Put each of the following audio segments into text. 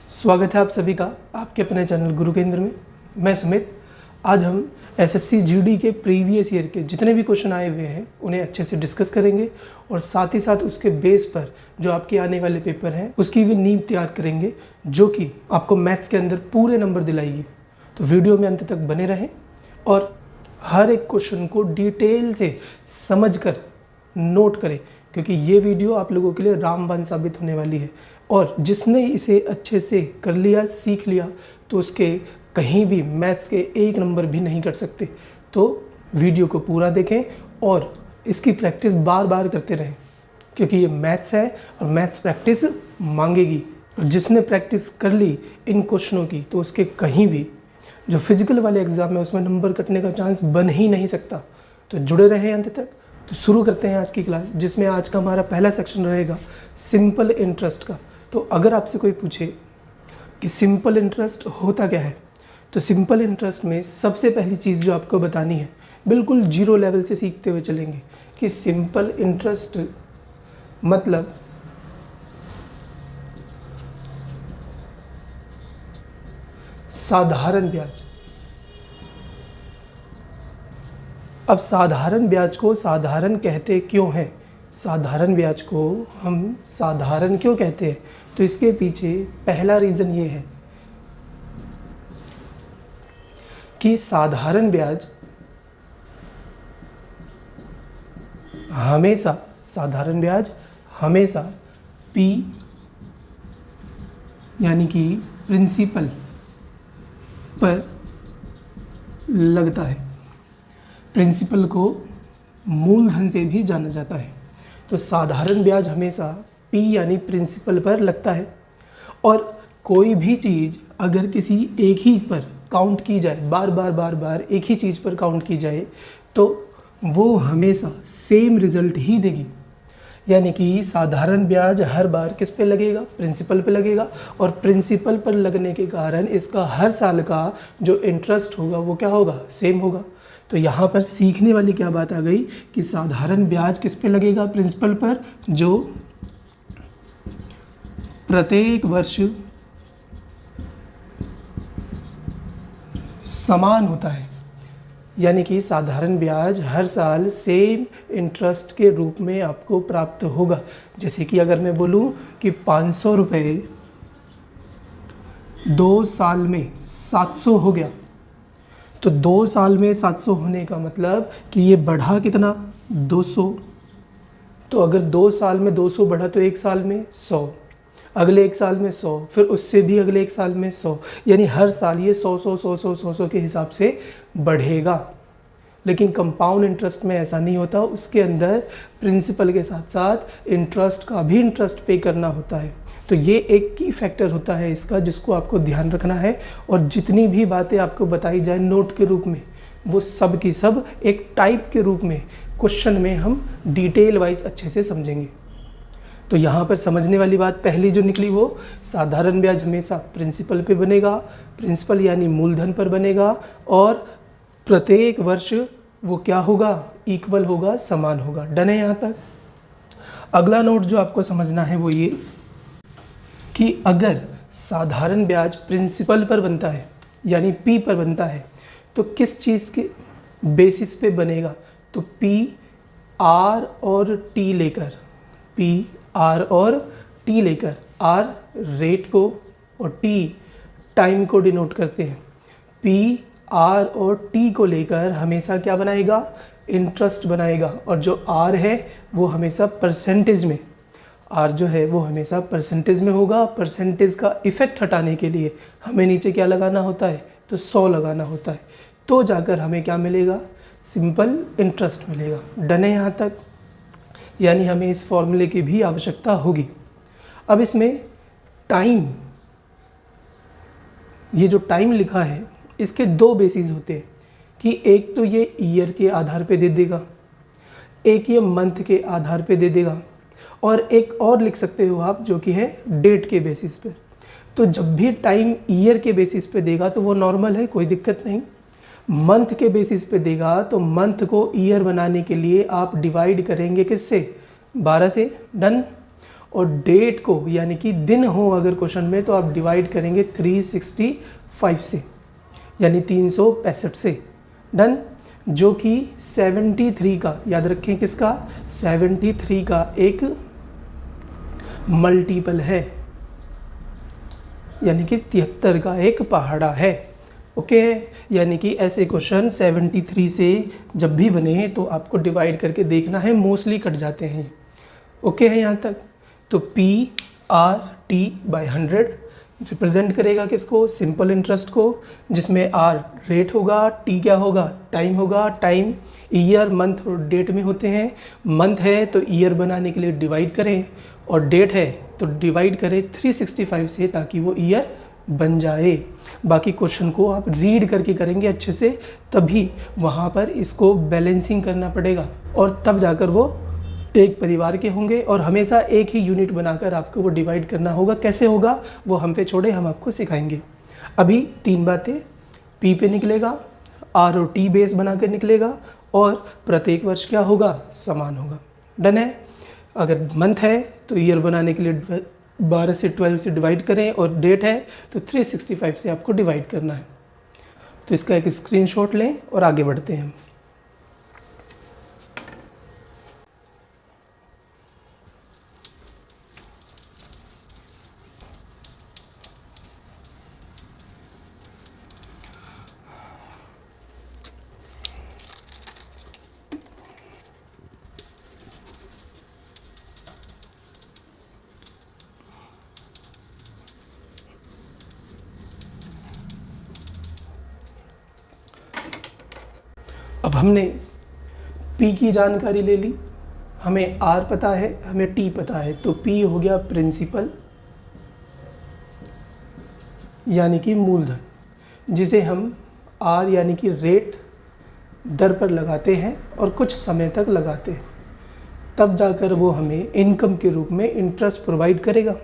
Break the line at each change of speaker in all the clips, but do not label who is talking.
स्वागत है आप सभी का आपके अपने चैनल गुरु केंद्र में। मैं सुमित। आज हम एसएससी जीडी के प्रीवियस ईयर के जितने भी क्वेश्चन आए हुए हैं उन्हें अच्छे से डिस्कस करेंगे और साथ ही साथ उसके बेस पर जो आपके आने वाले पेपर हैं उसकी भी नींव तैयार करेंगे, जो कि आपको मैथ्स के अंदर पूरे नंबर दिलाएगी। तो वीडियो में अंत तक बने रहें और हर एक क्वेश्चन को डिटेल से समझ कर नोट करें, क्योंकि ये वीडियो आप लोगों के लिए रामबाण साबित होने वाली है। और जिसने इसे अच्छे से कर लिया, सीख लिया, तो उसके कहीं भी मैथ्स के एक नंबर भी नहीं कट सकते। तो वीडियो को पूरा देखें और इसकी प्रैक्टिस बार बार करते रहें, क्योंकि ये मैथ्स है और मैथ्स प्रैक्टिस मांगेगी। और जिसने प्रैक्टिस कर ली इन क्वेश्चनों की, तो उसके कहीं भी जो फिजिकल वाले एग्ज़ाम है उसमें नंबर कटने का चांस बन ही नहीं सकता। तो जुड़े रहें अंत तक। तो शुरू करते हैं आज की क्लास, जिसमें आज का हमारा पहला सेक्शन रहेगा सिंपल इंटरेस्ट का। तो अगर आपसे कोई पूछे कि सिंपल इंटरेस्ट होता क्या है, तो सिंपल इंटरेस्ट में सबसे पहली चीज़ जो आपको बतानी है, बिल्कुल जीरो लेवल से सीखते हुए चलेंगे कि सिंपल इंटरेस्ट मतलब साधारण ब्याज। अब साधारण ब्याज को साधारण कहते क्यों हैं, साधारण ब्याज को हम साधारण क्यों कहते हैं, तो इसके पीछे पहला रीज़न ये है कि साधारण ब्याज हमेशा P यानी कि प्रिंसिपल पर लगता है। प्रिंसिपल को मूलधन से भी जाना जाता है। तो साधारण ब्याज हमेशा P यानी प्रिंसिपल पर लगता है। और कोई भी चीज़ अगर किसी एक ही पर काउंट की जाए, बार बार एक ही चीज़ पर काउंट की जाए, तो वो हमेशा सेम रिज़ल्ट ही देगी। यानी कि साधारण ब्याज हर बार किस पे लगेगा, प्रिंसिपल पे लगेगा। और प्रिंसिपल पर लगने के कारण इसका हर साल का जो इंटरेस्ट होगा वो क्या होगा, सेम होगा। तो यहाँ पर सीखने वाली क्या बात आ गई कि साधारण ब्याज किस पे लगेगा, प्रिंसिपल पर, जो प्रत्येक वर्ष समान होता है। यानी कि साधारण ब्याज हर साल सेम इंटरेस्ट के रूप में आपको प्राप्त होगा। जैसे कि अगर मैं बोलूँ कि 500 रुपये 2 साल में 700 हो गया, तो 2 साल में 700 होने का मतलब कि ये बढ़ा कितना, 200। तो अगर 2 साल में 200 बढ़ा तो एक साल में 100, अगले एक साल में 100, फिर उससे भी अगले एक साल में 100, यानी हर साल ये 100 के हिसाब से बढ़ेगा। लेकिन कंपाउंड इंटरेस्ट में ऐसा नहीं होता, उसके अंदर प्रिंसिपल के साथ साथ इंटरेस्ट का भी इंटरेस्ट पे करना होता है। तो ये एक की फैक्टर होता है इसका, जिसको आपको ध्यान रखना है। और जितनी भी बातें आपको बताई जाए नोट के रूप में, वो सब की सब एक टाइप के रूप में क्वेश्चन में हम डिटेल वाइज अच्छे से समझेंगे। तो यहाँ पर समझने वाली बात पहली जो निकली वो साधारण ब्याज हमेशा प्रिंसिपल पे बनेगा, प्रिंसिपल यानी मूलधन पर बनेगा, और प्रत्येक वर्ष वो क्या होगा, इक्वल होगा, समान होगा। डन है यहाँ तक। अगला नोट जो आपको समझना है वो ये कि अगर साधारण ब्याज प्रिंसिपल पर बनता है यानी P पर बनता है, तो किस चीज़ के बेसिस पे बनेगा, तो P R और T लेकर, P R और T लेकर, R रेट को और T टाइम को डिनोट करते हैं। P R और T को लेकर हमेशा क्या बनाएगा, इंटरेस्ट बनाएगा। और जो R है वो हमेशा परसेंटेज में, R जो है वो हमेशा परसेंटेज में होगा। परसेंटेज का इफ़ेक्ट हटाने के लिए हमें नीचे क्या लगाना होता है, तो 100 लगाना होता है। तो जाकर हमें क्या मिलेगा, सिंपल इंटरेस्ट मिलेगा। डन है यहाँ तक। यानी हमें इस फॉर्मूले की भी आवश्यकता होगी। अब इसमें टाइम, ये जो टाइम लिखा है इसके 2 बेसिस होते हैं कि एक तो ये ईयर के आधार पे दे देगा, एक ये मंथ के आधार पे दे देगा, और एक और लिख सकते हो आप जो कि है डेट के बेसिस पे। तो जब भी टाइम ईयर के बेसिस पे देगा तो वो नॉर्मल है, कोई दिक्कत नहीं। मंथ के बेसिस पे देगा तो मंथ को ईयर बनाने के लिए आप डिवाइड करेंगे किससे, 12 से। डन। और डेट को यानी कि दिन हो अगर क्वेश्चन में तो आप डिवाइड करेंगे 365 से, यानी 365 से। डन। जो कि 73 का, याद रखें किसका, 73 का एक मल्टीपल है, यानी कि 73 का एक पहाड़ा है। ओके, यानी कि ऐसे क्वेश्चन 73 से जब भी बने तो आपको डिवाइड करके देखना है, मोस्टली कट जाते हैं। ओके है यहाँ तक। तो PRT/100 रिप्रेजेंट करेगा किसको, सिंपल इंटरेस्ट को, जिसमें R रेट होगा, T क्या होगा, टाइम होगा। टाइम ईयर, मंथ और डेट में होते हैं। मंथ है तो ईयर बनाने के लिए डिवाइड करें, और डेट है तो डिवाइड करें 365 से ताकि वो ईयर बन जाए। बाकी क्वेश्चन को आप रीड करके करेंगे अच्छे से, तभी वहाँ पर इसको बैलेंसिंग करना पड़ेगा, और तब जाकर वो एक परिवार के होंगे। और हमेशा एक ही यूनिट बनाकर आपको वो डिवाइड करना होगा। कैसे होगा वो हम पे छोड़े, हम आपको सिखाएंगे। अभी 3 बातें, P पे निकलेगा, R और T बेस बनाकर निकलेगा, और प्रत्येक वर्ष क्या होगा, समान होगा। डन है। अगर मंथ है तो ईयर बनाने के लिए 12 से 12 से डिवाइड करें, और डेट है तो 365 से आपको डिवाइड करना है। तो इसका एक स्क्रीनशॉट लें और आगे बढ़ते हैं। अब हमने P की जानकारी ले ली, हमें R पता है, हमें T पता है। तो P हो गया प्रिंसिपल यानी कि मूलधन, जिसे हम R यानी कि रेट दर पर लगाते हैं और कुछ समय तक लगाते हैं, तब जाकर वो हमें इनकम के रूप में इंटरेस्ट प्रोवाइड करेगा।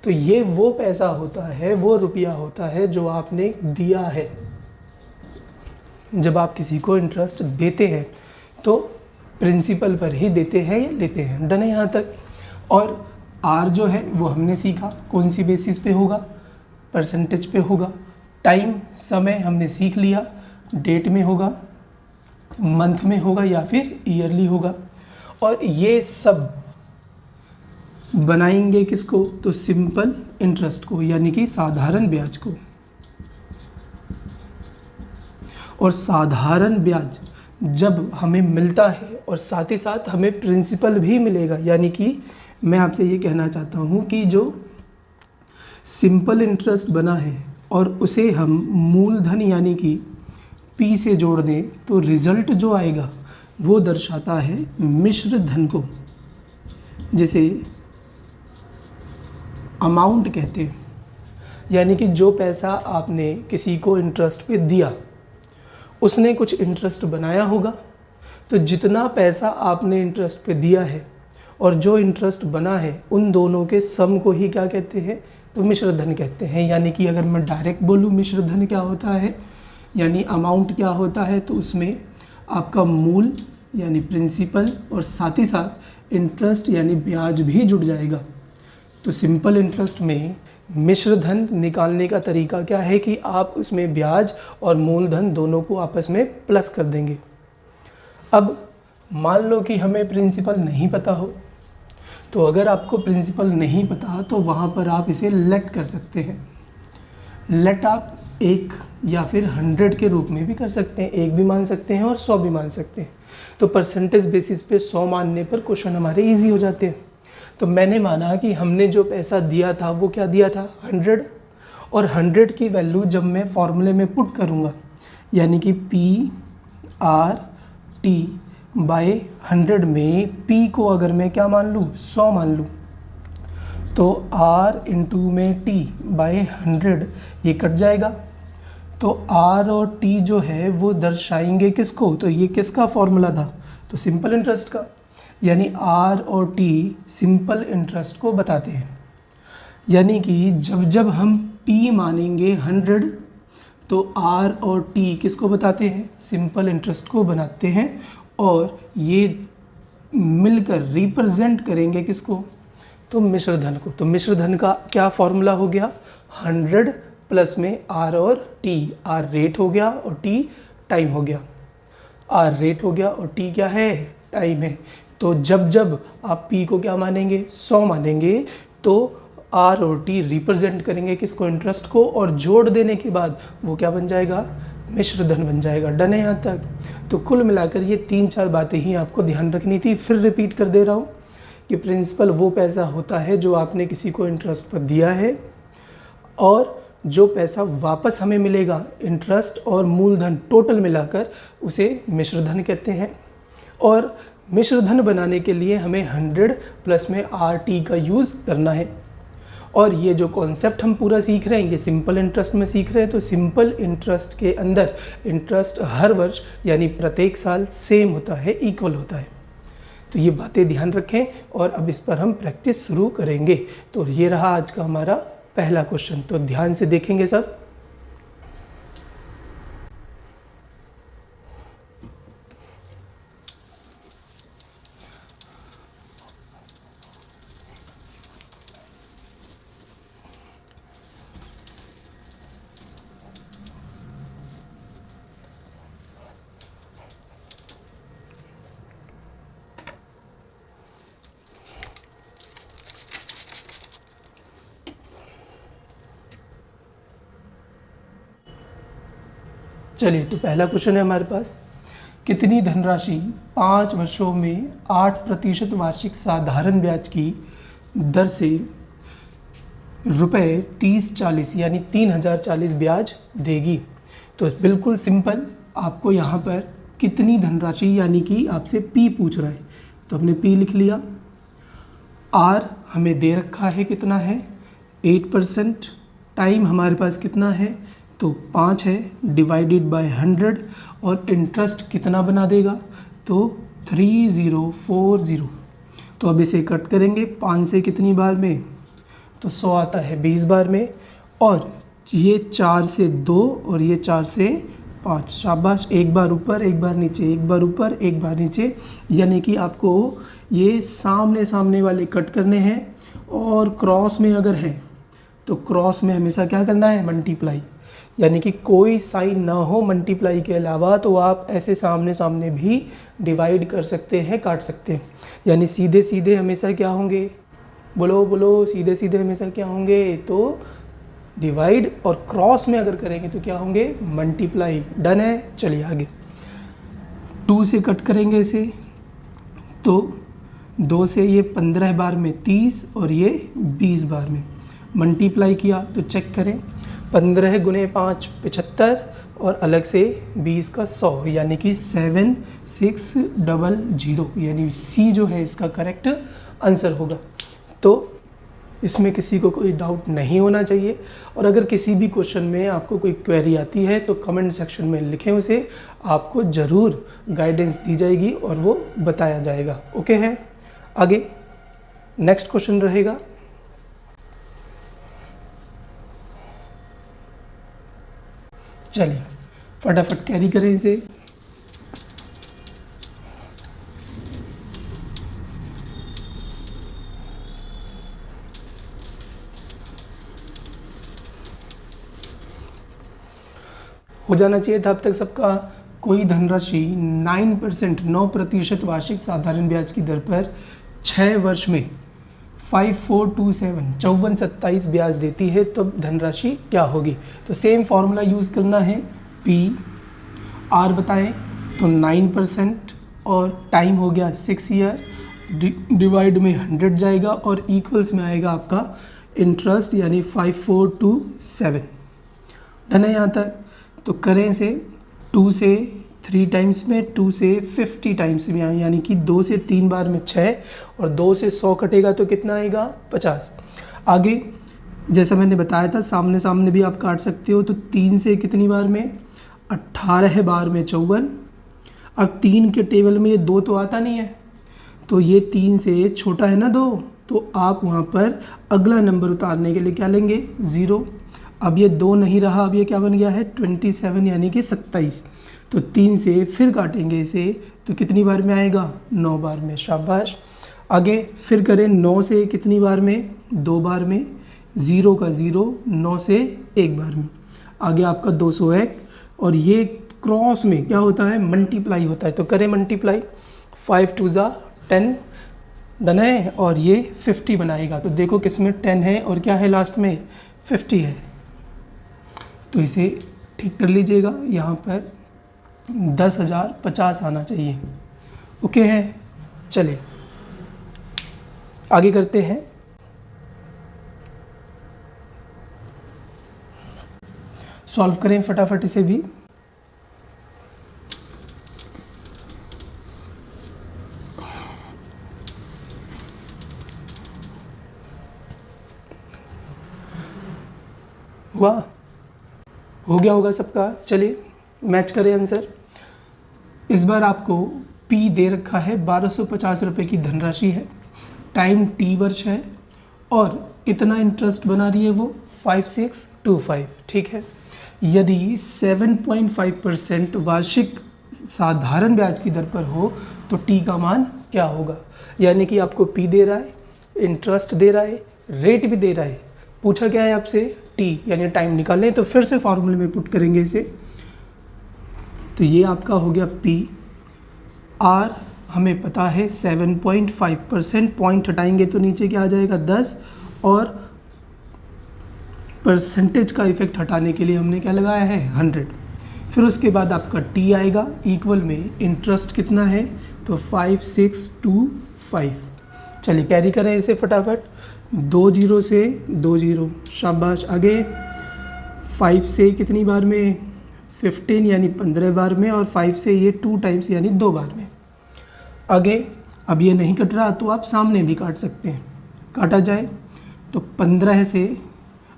तो ये वो पैसा होता है, वो रुपया होता है जो आपने दिया है। जब आप किसी को इंटरेस्ट देते हैं तो प्रिंसिपल पर ही देते हैं या लेते हैं। डन है यहाँ तक। और R जो है वो हमने सीखा कौन सी बेसिस पे होगा, परसेंटेज पे होगा। टाइम, समय हमने सीख लिया, डेट में होगा, मंथ में होगा या फिर ईयरली होगा। और ये सब बनाएंगे किसको, तो सिंपल इंटरेस्ट को, यानी कि साधारण ब्याज को। और साधारण ब्याज जब हमें मिलता है और साथ ही साथ हमें प्रिंसिपल भी मिलेगा, यानी कि मैं आपसे ये कहना चाहता हूँ कि जो सिंपल इंटरेस्ट बना है और उसे हम मूलधन यानी कि P से जोड़ दें तो रिज़ल्ट जो आएगा वो दर्शाता है मिश्र धन को, जिसे अमाउंट कहते हैं। यानी कि जो पैसा आपने किसी को इंटरेस्ट पे दिया, उसने कुछ इंटरेस्ट बनाया होगा, तो जितना पैसा आपने इंटरेस्ट पे दिया है और जो इंटरेस्ट बना है, उन दोनों के सम को ही क्या कहते हैं, तो मिश्र धन कहते हैं। यानी कि अगर मैं डायरेक्ट बोलूँ मिश्र धन क्या होता है, यानी अमाउंट क्या होता है, तो उसमें आपका मूल यानी प्रिंसिपल और साथ ही साथ इंटरेस्ट यानी ब्याज भी जुड़ जाएगा। तो सिंपल इंटरेस्ट में मिश्र धन निकालने का तरीका क्या है कि आप उसमें ब्याज और मूलधन दोनों को आपस में प्लस कर देंगे। अब मान लो कि हमें प्रिंसिपल नहीं पता हो, तो अगर आपको प्रिंसिपल नहीं पता तो वहाँ पर आप इसे लेट कर सकते हैं। लेट आप 1 या फिर 100 के रूप में भी कर सकते हैं, 1 भी मान सकते हैं और 100 भी मान सकते हैं। तो परसेंटेज बेसिस पे 100 मानने पर क्वेश्चन हमारे इजी हो जाते हैं। तो मैंने माना कि हमने जो पैसा दिया था वो क्या दिया था, 100, और 100 की वैल्यू जब मैं फॉर्मूले में पुट करूँगा, यानी कि PRT/100 में P को अगर मैं क्या मान लूँ, 100 मान लूँ, तो R इंटू में T/100 ये कट जाएगा। तो R और T जो है वो दर्शाएंगे किसको, तो ये किसका फॉर्मूला था, तो सिंपल इंटरेस्ट का। यानी R और T सिंपल इंटरेस्ट को बताते हैं। यानी कि जब जब हम P मानेंगे 100 तो R और T किसको बताते हैं, सिंपल इंटरेस्ट को बनाते हैं, और ये मिलकर रिप्रेजेंट करेंगे किसको, तो मिश्र धन को। तो मिश्र धन का क्या फॉर्मूला हो गया, 100 प्लस में आर और टी, आर रेट हो गया और टी टाइम हो गया, आर रेट हो गया और टी क्या है, टाइम है। तो जब जब आप पी को क्या मानेंगे, 100 मानेंगे, तो आर और टी रिप्रेजेंट करेंगे किसको, इंटरेस्ट को, और जोड़ देने के बाद वो क्या बन जाएगा, मिश्र धन बन जाएगा। डन है यहाँ तक। तो कुल मिलाकर ये 3-4 बातें ही आपको ध्यान रखनी थी। फिर रिपीट कर दे रहा हूँ कि प्रिंसिपल वो पैसा होता है जो आपने किसी को इंटरेस्ट पर दिया है, और जो पैसा वापस हमें मिलेगा इंटरेस्ट और मूलधन टोटल मिलाकर उसे मिश्र धन कहते हैं। और मिश्र धन बनाने के लिए हमें 100 प्लस में आर टी का यूज़ करना है। और ये जो कॉन्सेप्ट हम पूरा सीख रहे हैं ये सिंपल इंटरेस्ट में सीख रहे हैं। तो सिंपल इंटरेस्ट के अंदर इंटरेस्ट हर वर्ष यानी प्रत्येक साल सेम होता है, इक्वल होता है। तो ये बातें ध्यान रखें और अब इस पर हम प्रैक्टिस शुरू करेंगे। तो ये रहा आज का हमारा पहला क्वेश्चन, तो ध्यान से देखेंगे सब। चलिए, तो पहला क्वेश्चन है हमारे पास, कितनी धनराशि 5 वर्षों में 8% वार्षिक साधारण ब्याज की दर से रुपये 3040 यानी 3040 ब्याज देगी। तो बिल्कुल सिंपल, आपको यहाँ पर कितनी धनराशि यानी कि आपसे पी पूछ रहा है, तो हमने पी लिख लिया। आर हमें दे रखा है, कितना है 8%, टाइम हमारे पास कितना है तो 5 है, डिवाइडेड बाय 100, और इंटरेस्ट कितना बना देगा तो 3040। तो अब इसे कट करेंगे 5 से कितनी बार में, तो 100 आता है 20 बार में, और ये 4 से 2 और ये 4 से 5, शाबाश, एक बार ऊपर एक बार नीचे, एक बार ऊपर एक बार नीचे, यानी कि आपको ये सामने सामने वाले कट करने हैं, और क्रॉस में अगर है तो क्रॉस में हमेशा क्या करना है, मल्टीप्लाई, यानी कि कोई साइन ना हो मल्टीप्लाई के अलावा, तो आप ऐसे सामने सामने भी डिवाइड कर सकते हैं, काट सकते हैं। यानी सीधे सीधे हमेशा क्या होंगे, बोलो बोलो, सीधे सीधे हमेशा क्या होंगे, तो डिवाइड, और क्रॉस में अगर करेंगे तो क्या होंगे, मल्टीप्लाई। डन है। चलिए आगे, 2 से कट करेंगे इसे, तो 2 से ये 15 बार में 30 और ये 20 बार में, मल्टीप्लाई किया तो चेक करें, 15 गुने 5 75, और अलग से 20 का 100, यानी कि 7600, यानी सी जो है इसका करेक्ट आंसर होगा। तो इसमें किसी को कोई डाउट नहीं होना चाहिए। और अगर किसी भी क्वेश्चन में आपको कोई क्वेरी आती है तो कमेंट सेक्शन में लिखें उसे, आपको ज़रूर गाइडेंस दी जाएगी और वो बताया जाएगा। ओके है। आगे नेक्स्ट क्वेश्चन रहेगा, चलिए फटाफट कैरी करें इसे। हो जाना चाहिए था अब तक सबका। कोई धनराशि 9% वार्षिक साधारण ब्याज की दर पर 6 वर्ष में 5427 5427 ब्याज देती है, तब धनराशि क्या होगी। तो सेम फॉर्मूला यूज़ करना है, पी आर बताएं तो 9%, और टाइम हो गया 6 ईयर, डिवाइड में 100 जाएगा, और इक्वल्स में आएगा आपका इंटरेस्ट यानी 5427। डन है यहाँ तक। तो करें इसे 2 से 3 टाइम्स में, 2 से 50 टाइम्स में, यानी कि 2 से 3 बार में 6, और 2 से 100 कटेगा तो कितना आएगा 50। आगे जैसा मैंने बताया था सामने सामने भी आप काट सकते हो, तो 3 से कितनी बार में 18 बार में 54। अब 3 के टेबल में ये 2 तो आता नहीं है, तो ये 3 से छोटा है ना 2, तो आप वहाँ पर अगला नंबर उतारने के लिए क्या लेंगे 0। अब ये 2 नहीं रहा, अब ये क्या बन गया है 27 यानी कि 27। तो 3 से फिर काटेंगे इसे तो कितनी बार में आएगा 9 बार में, शाबाश। आगे फिर करें 9 से कितनी बार में, 2 बार में, 0 का 0, 9 से 1 बार में, आगे आपका 201 और ये क्रॉस में क्या होता है, मल्टीप्लाई होता है। तो करें मल्टीप्लाई, 5 2 ज़ा 10 डन है और ये 50 बनाएगा। तो देखो किसमें 10 है और क्या है लास्ट में 50 है। तो इसे ठीक कर लीजिएगा, यहाँ पर 10,050 आना चाहिए। ओके है, चलिए आगे करते हैं। सॉल्व करें फटाफट इसे भी। हुआ, हो गया होगा सबका। चलिए मैच करें आंसर। इस बार आपको P दे रखा है, 1250 रुपये की धनराशि है, टाइम T वर्ष है और कितना इंटरेस्ट बना रही है वो 5625। ठीक है, यदि 7.5% वार्षिक साधारण ब्याज की दर पर हो तो T का मान क्या होगा। यानी कि आपको P दे रहा है, इंटरेस्ट दे रहा है, रेट भी दे रहा है, पूछा क्या है आपसे T यानी टाइम निकालें। तो फिर से फॉर्मूले में पुट करेंगे इसे। तो ये आपका हो गया P, R हमें पता है 7.5%, पॉइंट हटाएंगे तो नीचे क्या आ जाएगा 10 और परसेंटेज का इफेक्ट हटाने के लिए हमने क्या लगाया है 100। फिर उसके बाद आपका T आएगा, इक्वल में इंटरेस्ट कितना है तो 5625। चलिए कैरी करें इसे फटाफट, 2 0 से 2 0, शाबाश। आगे 5 से कितनी बार में 15 यानी 15 बार में और 5 से ये 2 टाइम्स यानी 2 बार में। आगे अब ये नहीं कट रहा तो आप सामने भी काट सकते हैं, काटा जाए तो 15 से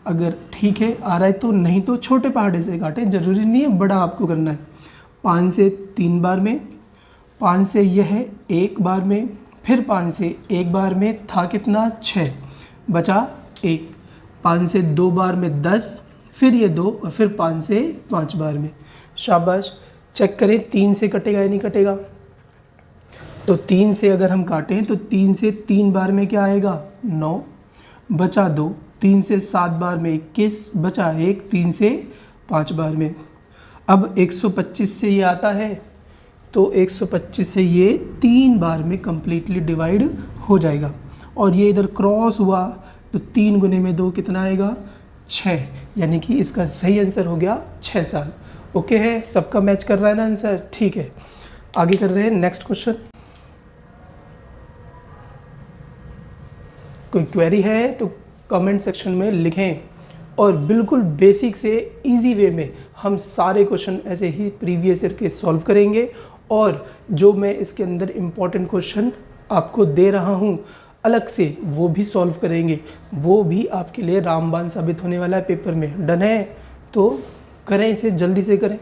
अगर ठीक है आ रहा है तो, नहीं तो छोटे पहाड़े से काटें, ज़रूरी नहीं है बड़ा आपको करना है। 5 से 3 बार में, 5 से यह है 1 बार में, फिर 5 से 1 बार में था कितना 6 बचा 1, 5 से 2 बार में 10, फिर ये 2 और फिर 5 से 5 बार में। शाबाश। चेक करें 3 से कटेगा या नहीं कटेगा। तो 3 से अगर हम काटें तो 3 से 3 बार में क्या आएगा 9 बचा 2, 3 से 7 बार में 21 बचा 1, 3 से 5 बार में। अब 125 से ये आता है तो 125 से ये 3 बार में कम्प्लीटली डिवाइड हो जाएगा और ये इधर क्रॉस हुआ तो 3 गुने में 2 कितना आएगा 6, यानी कि इसका सही आंसर हो गया 6 साल। ओके है, सबका मैच कर रहा है ना आंसर। ठीक है, आगे कर रहे हैं नेक्स्ट क्वेश्चन। कोई क्वेरी है तो कमेंट सेक्शन में लिखें और बिल्कुल बेसिक से इजी वे में हम सारे क्वेश्चन ऐसे ही प्रीवियस ईयर के सॉल्व करेंगे और जो मैं इसके अंदर इम्पॉर्टेंट क्वेश्चन आपको दे रहा हूँ अलग से वो भी सॉल्व करेंगे, वो भी आपके लिए रामबाण साबित होने वाला है पेपर में। डन है तो करें इसे, जल्दी से करें।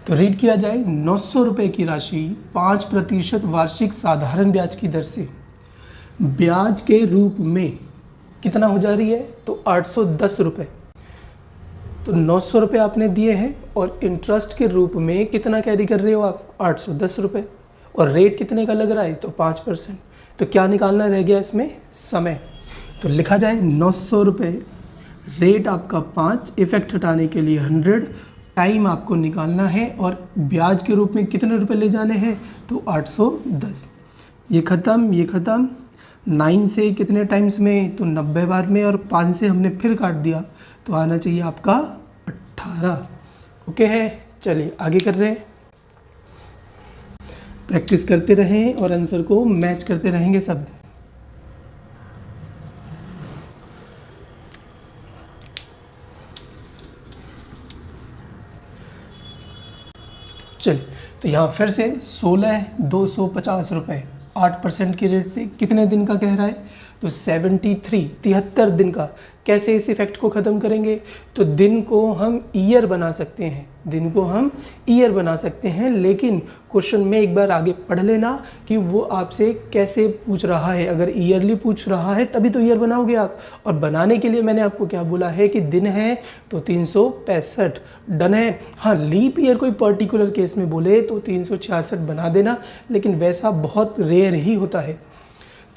तो रीड किया जाए, 900 रुपये की राशि 5% वार्षिक साधारण ब्याज की दर से ब्याज के रूप में कितना हो जा रही है तो 810 रुपये। तो 900 रुपये आपने दिए हैं और इंटरेस्ट के रूप में कितना कैरी कर रहे हो आप 810 रुपये और रेट कितने का लग रहा है तो 5%। तो क्या निकालना रह गया इसमें समय। तो लिखा जाए 900 रुपये, रेट आपका 5, इफेक्ट हटाने के लिए 100, टाइम आपको निकालना है और ब्याज के रूप में कितने रुपए ले जाने हैं तो 810। ये ख़त्म, ये ख़त्म। 9 से कितने टाइम्स में तो 90 बार में और 5 से हमने फिर काट दिया तो आना चाहिए आपका 18। ओके है, चलिए आगे कर रहे हैं। प्रैक्टिस करते रहें और आंसर को मैच करते रहेंगे सब। चलिए तो यहाँ फिर से 16,250 रुपये 8% की रेट से कितने दिन का कह रहा है तो 73 73 दिन का। कैसे इस इफेक्ट को ख़त्म करेंगे? तो दिन को हम ईयर बना सकते हैं, दिन को हम ईयर बना सकते हैं, लेकिन क्वेश्चन में एक बार आगे पढ़ लेना कि वो आपसे कैसे पूछ रहा है। अगर ईयरली पूछ रहा है तभी तो ईयर बनाओगे आप, और बनाने के लिए मैंने आपको क्या बोला है कि दिन है तो 365 डन है। हाँ, लीप ईयर कोई पर्टिकुलर केस में बोले तो 366 बना देना, लेकिन वैसा बहुत रेयर ही होता है।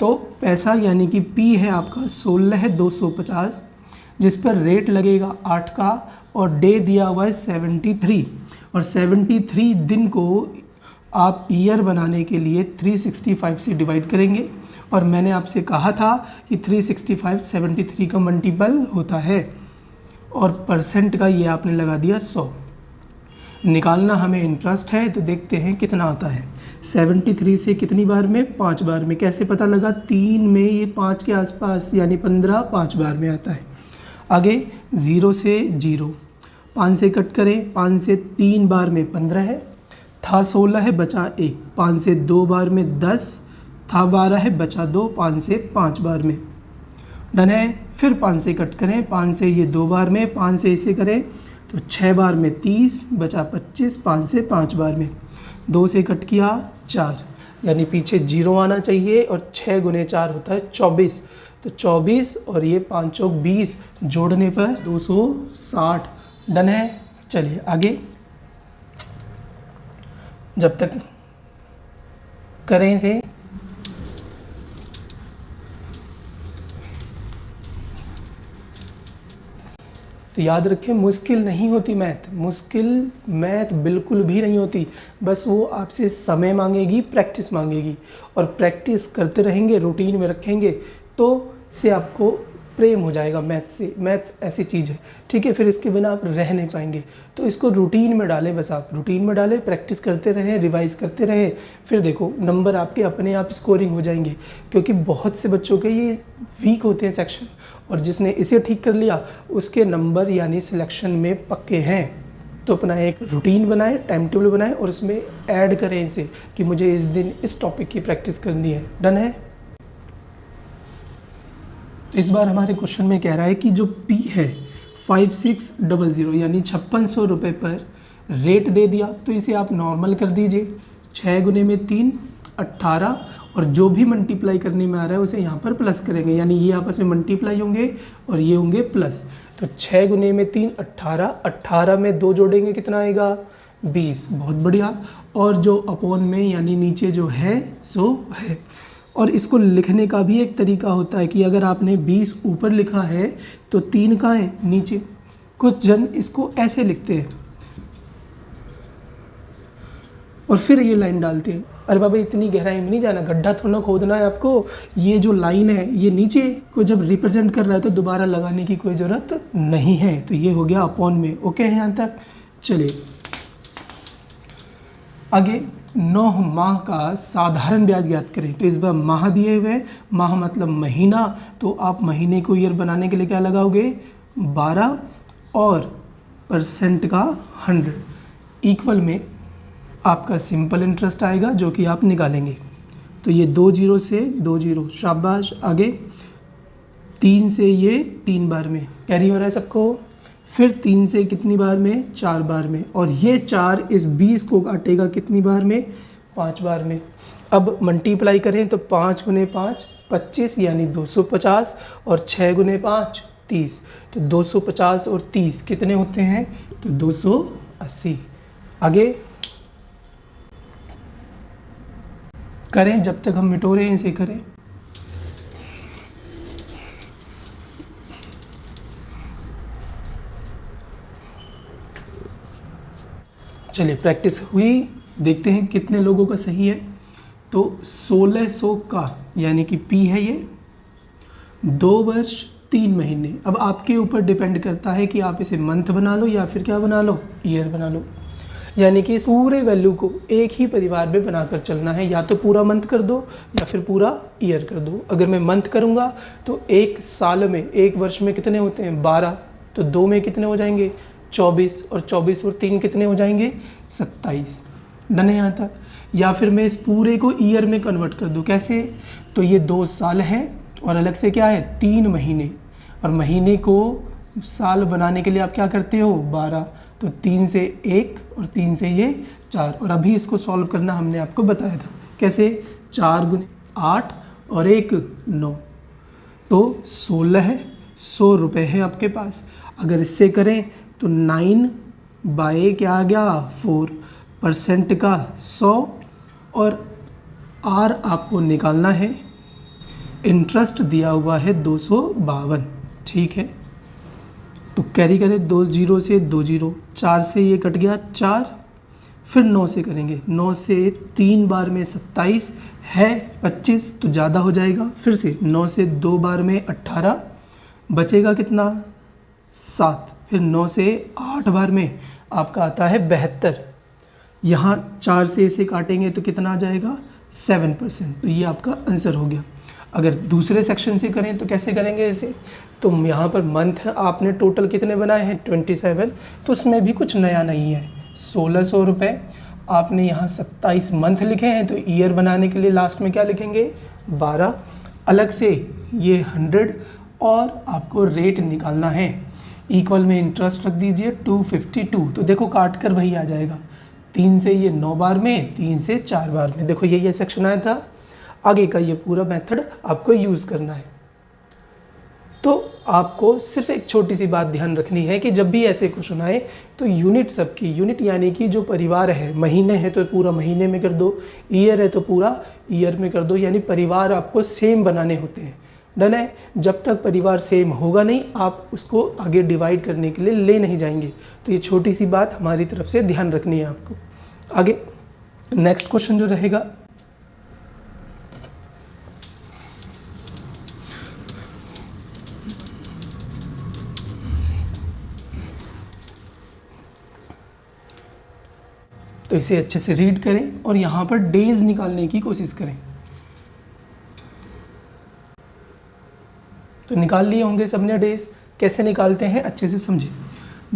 तो पैसा यानी कि P है आपका 16 है 250, जिस पर रेट लगेगा 8 का, और डे दिया हुआ है 73, और 73 दिन को आप ईयर बनाने के लिए 365 से डिवाइड करेंगे। और मैंने आपसे कहा था कि 365 73 का मल्टीपल होता है, और परसेंट का ये आपने लगा दिया 100। निकालना हमें इंटरेस्ट है, तो देखते हैं कितना आता है। 73 से कितनी बार में? 5 बार में। कैसे पता लगा? 3 में ये 5 के आसपास, यानी 15 5 बार में आता है। आगे 0 से 0, 5 से कट करें, 5 से 3 बार में 15 है, था 16 है बचा 1, 5 से 2 बार में 10, था 12 है बचा 2, 5 से 5 बार में डन है। फिर 5 से कट करें, 5 से ये 2 बार में, 5 से इसे करें तो 6 बार में 30 बचा 25, 5 से 5 बार में, 2 से कट किया 4, यानी पीछे 0 आना चाहिए, और 6 गुने 4 होता है 24, तो 24 और ये 5 चौक 20 जोड़ने पर 260 डन है। चलिए आगे, जब तक करें इसे। तो याद रखें, मुश्किल नहीं होती मैथ, मुश्किल मैथ बिल्कुल भी नहीं होती, बस वो आपसे समय मांगेगी, प्रैक्टिस मांगेगी, और प्रैक्टिस करते रहेंगे, रूटीन में रखेंगे तो से आपको प्रेम हो जाएगा मैथ से। मैथ ऐसी चीज़ है, ठीक है, फिर इसके बिना आप रह नहीं पाएंगे। तो इसको रूटीन में डालें, बस आप रूटीन में डालें, प्रैक्टिस करते रहें, रिवाइज करते रहें, फिर देखो नंबर आपके अपने आप स्कोरिंग हो जाएंगे। क्योंकि बहुत से बच्चों के ये वीक होते हैं सेक्शन, और जिसने इसे ठीक कर लिया उसके नंबर यानी सिलेक्शन में पक्के हैं। तो अपना एक रूटीन बनाएं, टाइम टेबल बनाएं, और उसमें ऐड करें इसे कि मुझे इस दिन इस टॉपिक की प्रैक्टिस करनी है। डन है। इस बार हमारे क्वेश्चन में कह रहा है कि जो P है 5600 यानी 5600 रुपये पर रेट दे दिया, तो इसे आप नॉर्मल कर दीजिए। 6 गुने में 3 18, और जो भी मल्टीप्लाई करने में आ रहा है उसे यहाँ पर प्लस करेंगे, यानी ये आपस में मल्टीप्लाई होंगे और ये होंगे प्लस। तो 6 गुने में 3 18, 18 में 2 जोड़ेंगे कितना आएगा? 20। बहुत बढ़िया। और जो अपॉन में यानी नीचे जो है सो है। और इसको लिखने का भी एक तरीका होता है कि अगर आपने 20 ऊपर लिखा है तो 3 कहाँ है? नीचे। कुछ जन इसको ऐसे लिखते हैं और फिर ये लाइन डालते हैं। अरे बाबा, इतनी गहराई में नहीं जाना, गड्ढा थोड़ा खोदना है आपको। ये जो लाइन है ये नीचे को जब रिप्रेजेंट कर रहा है तो दोबारा लगाने की कोई ज़रूरत नहीं है। तो ये हो गया अपॉन में। ओके है यहाँ तक? चलिए आगे, 9 माह का साधारण ब्याज ज्ञात करें। तो इस बार माह दिए हुए, माह मतलब महीना, तो आप महीने को ईयर बनाने के लिए क्या लगाओगे? 12 और परसेंट का 100 इक्वल में आपका सिंपल इंटरेस्ट आएगा जो कि आप निकालेंगे। तो ये 2 0 से 2 0, शाबाश। आगे 3 से ये 3 बार में कैरी हो रहा है सबको। फिर 3 से कितनी बार में? 4 बार में। और ये 4 इस 20 को काटेगा कितनी बार में? 5 बार में। अब मल्टीप्लाई करें तो 5 गुने 5 25 यानी 250, और 6 गुने 5 30। तो 250 और 30 कितने होते हैं? तो 280। आगे करें, जब तक हम मिटो रहे हैं इसे करें। चलिए प्रैक्टिस हुई, देखते हैं कितने लोगों का सही है। तो 1600 का यानी कि P है ये 2 वर्ष 3 महीने। अब आपके ऊपर डिपेंड करता है कि आप इसे मंथ बना लो या फिर क्या बना लो? ईयर बना लो। यानी कि इस पूरे वैल्यू को एक ही परिवार में बनाकर चलना है, या तो पूरा मंथ कर दो या फिर पूरा ईयर कर दो। अगर मैं मंथ करूँगा तो एक साल में, एक वर्ष में कितने होते हैं? 12। तो 2 में कितने हो जाएंगे? 24, और 24 और 3 कितने हो जाएंगे? 27। डन है यहाँ तक? या फिर मैं इस पूरे को ईयर में कन्वर्ट कर दूँ। कैसे? तो ये 2 साल हैं और अलग से क्या है 3 महीने, और महीने को साल बनाने के लिए आप क्या करते हो 12, तो 3 से 1 और 3 से ये 4। और अभी इसको सॉल्व करना हमने आपको बताया था कैसे, 4 गुने 8 और 1 9, तो 1600 रुपये है आपके पास। अगर इससे करें तो 9 बाय क्या आ गया 4% का 100, और आर आपको निकालना है, इंटरेस्ट दिया हुआ है 252। ठीक है, तो कैरी करें 2 0 से 2 0, 4 से ये कट गया 4, फिर 9 से करेंगे, 9 से 3 बार में 27 है 25, तो ज़्यादा हो जाएगा। फिर से 9 से 2 बार में 18, बचेगा कितना 7, फिर 9 से 8 बार में आपका आता है 72, यहाँ 4 से इसे काटेंगे तो कितना आ जाएगा 7%, तो ये आपका आंसर हो गया। अगर दूसरे सेक्शन से करें तो कैसे करेंगे इसे, तो यहाँ पर मंथ आपने टोटल कितने बनाए हैं 27, तो उसमें भी कुछ नया नहीं है, 1600 रुपये आपने यहाँ 27 मंथ लिखे हैं, तो ईयर बनाने के लिए लास्ट में क्या लिखेंगे 12, अलग से ये 100, और आपको रेट निकालना है, इक्वल में इंटरेस्ट रख दीजिए 252, तो देखो काट कर वही आ जाएगा, 3 से ये 9 बार में, 3 से 4 बार में, देखो ये सेक्शन आया था। आगे का ये पूरा मेथड आपको यूज़ करना है। तो आपको सिर्फ एक छोटी सी बात ध्यान रखनी है कि जब भी ऐसे क्वेश्चन आए तो यूनिट सबकी, यूनिट यानी कि जो परिवार है, महीने है तो पूरा महीने में कर दो, ईयर है तो पूरा ईयर में कर दो, यानी परिवार आपको सेम बनाने होते हैं। डन है, जब तक परिवार सेम होगा नहीं आप उसको आगे डिवाइड करने के लिए ले नहीं जाएंगे। तो ये छोटी सी बात हमारी तरफ से ध्यान रखनी है आपको। आगे नेक्स्ट क्वेश्चन जो रहेगा, तो इसे अच्छे से रीड करें और यहाँ पर डेज निकालने की कोशिश करें। तो निकाल लिए होंगे सबने डेज, कैसे निकालते हैं अच्छे से समझे।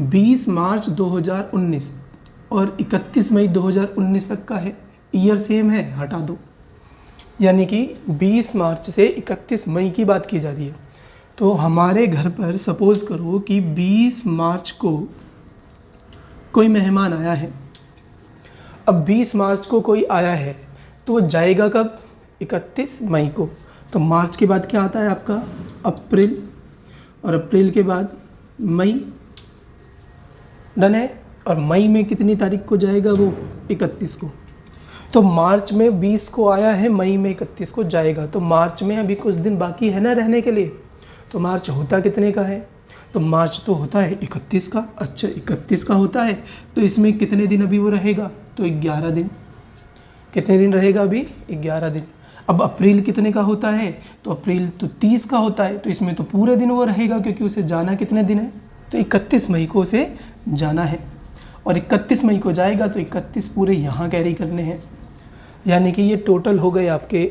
20 मार्च 2019 और 31 मई 2019 तक का है, ईयर सेम है, हटा दो, यानी कि 20 मार्च से 31 मई की बात की जा रही है। तो हमारे घर पर सपोज करो कि 20 मार्च को कोई मेहमान आया है। अब 20 मार्च को कोई आया है तो वो जाएगा कब 31 मई को, तो मार्च के बाद क्या आता है आपका अप्रैल, और अप्रैल के बाद मई, डन है। और मई में कितनी तारीख को जाएगा वो 31 को, तो मार्च में 20 को आया है, मई में 31 को जाएगा, तो मार्च में अभी कुछ दिन बाकी है ना रहने के लिए। तो मार्च होता कितने का है, तो मार्च तो होता है 31 का, अच्छा 31 का होता है, तो इसमें कितने दिन अभी वो रहेगा, तो 11 दिन। कितने दिन रहेगा अभी 11 दिन। अब अप्रैल कितने का होता है, तो अप्रैल तो 30 का होता है, तो इसमें तो पूरे दिन वो रहेगा, क्योंकि उसे जाना कितने दिन है, तो 31 मई को उसे जाना है, और 31 मई को जाएगा तो 31 पूरे यहाँ कैरी करने हैं, यानी कि ये टोटल हो गए आपके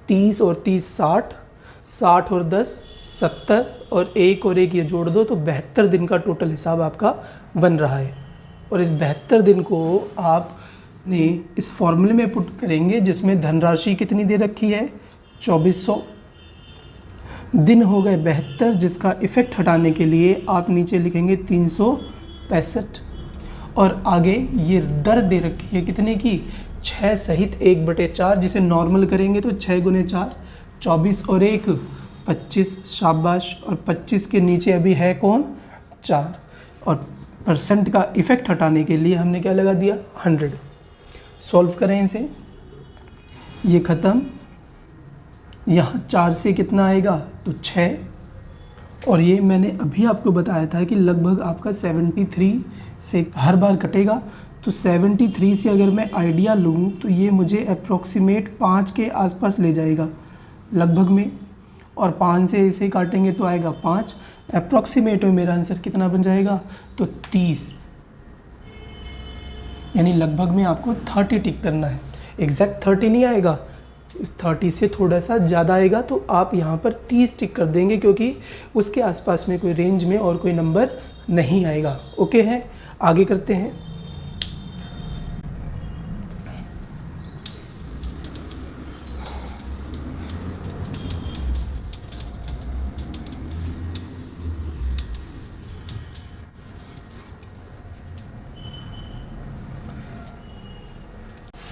30 और 30 60, 60 और 10 70, और 1 और 1 ये जोड़ दो तो 72 दिन का टोटल हिसाब आपका बन रहा है। और इस 72 दिन को आपने इस फॉर्मूले में पुट करेंगे जिसमें धनराशि कितनी दे रखी है 2400, दिन हो गए 72, जिसका इफ़ेक्ट हटाने के लिए आप नीचे लिखेंगे 365, और आगे ये दर दे रखी है कितने की 6 सहित 1/4, जिसे नॉर्मल करेंगे तो 6 गुने 4 24 और 1 25, शाबाश। और 25 के नीचे अभी है कौन 4, और परसेंट का इफ़ेक्ट हटाने के लिए हमने क्या लगा दिया 100। सॉल्व करें इसे, ये ख़त्म, यहाँ 4 से कितना आएगा तो 6, और ये मैंने अभी आपको बताया था कि लगभग आपका 73 से हर बार कटेगा, तो 73 से अगर मैं आइडिया लूँ तो ये मुझे अप्रॉक्सीमेट 5 के आसपास ले जाएगा लगभग में, और 5 से इसे काटेंगे तो आएगा 5, अप्रॉक्सीमेट में मेरा आंसर कितना बन जाएगा तो 30, यानी लगभग में आपको 30 टिक करना है। एग्जैक्ट 30 नहीं आएगा, 30 से थोड़ा सा ज़्यादा आएगा, तो आप यहाँ पर 30 टिक कर देंगे, क्योंकि उसके आसपास में कोई रेंज में और कोई नंबर नहीं आएगा। ओके है, आगे करते हैं।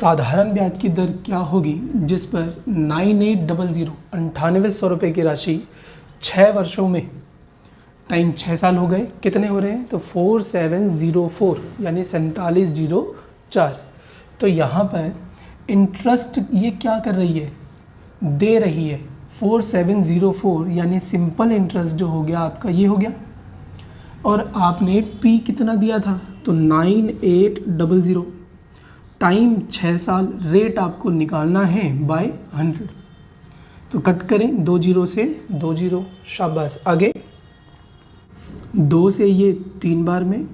साधारण ब्याज की दर क्या होगी जिस पर 9800 9800 रुपये की राशि 6 वर्षों में, टाइम 6 साल हो गए, कितने हो रहे हैं तो 4704 यानी 4704। तो यहाँ पर इंटरेस्ट ये क्या कर रही है, दे रही है 4704 यानी सिंपल इंटरेस्ट जो हो गया आपका ये हो गया, और आपने पी कितना दिया था तो 9800, टाइम 6 साल, रेट आपको निकालना है बाय 100। तो कट करें 2 जीरो से 2 जीरो, शाबाश। आगे 2 से ये 3 बार में,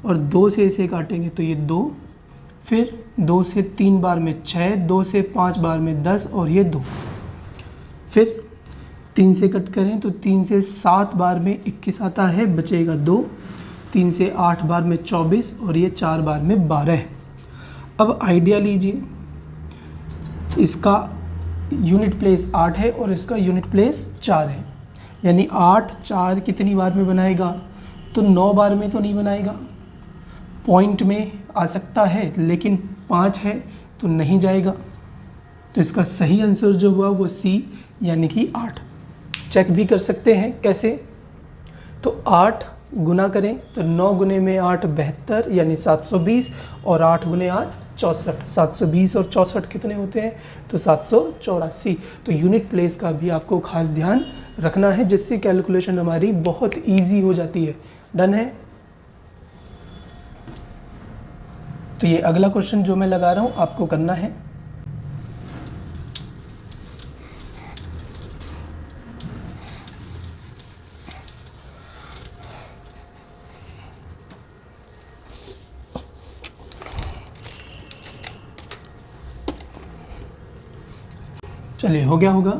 और 2 से इसे काटेंगे तो ये 2, फिर 2 से 3 बार में 6, 2 से 5 बार में 10 और ये 2, फिर 3 से कट करें तो 3 से 7 बार में 21 आता है, बचेगा 2, 3 से 8 बार में 24 और ये 4 बार में 12। अब आइडिया लीजिए, इसका यूनिट प्लेस 8 है और इसका यूनिट प्लेस 4 है, यानी 8 4 कितनी बार में बनाएगा तो 9 बार में तो नहीं बनाएगा, पॉइंट में आ सकता है लेकिन 5 है तो नहीं जाएगा। तो इसका सही आंसर जो हुआ वो सी यानी कि 8। चेक भी कर सकते हैं कैसे, तो 8 गुना करें तो 9 गुने में 8 72 यानी 720, और 8 गुने 8 64, 720 और 64 कितने होते हैं तो 784। तो यूनिट प्लेस का भी आपको खास ध्यान रखना है, जिससे कैलकुलेशन हमारी बहुत इजी हो जाती है। डन है। तो ये अगला क्वेश्चन जो मैं लगा रहा हूँ आपको करना है। चलिए हो गया होगा।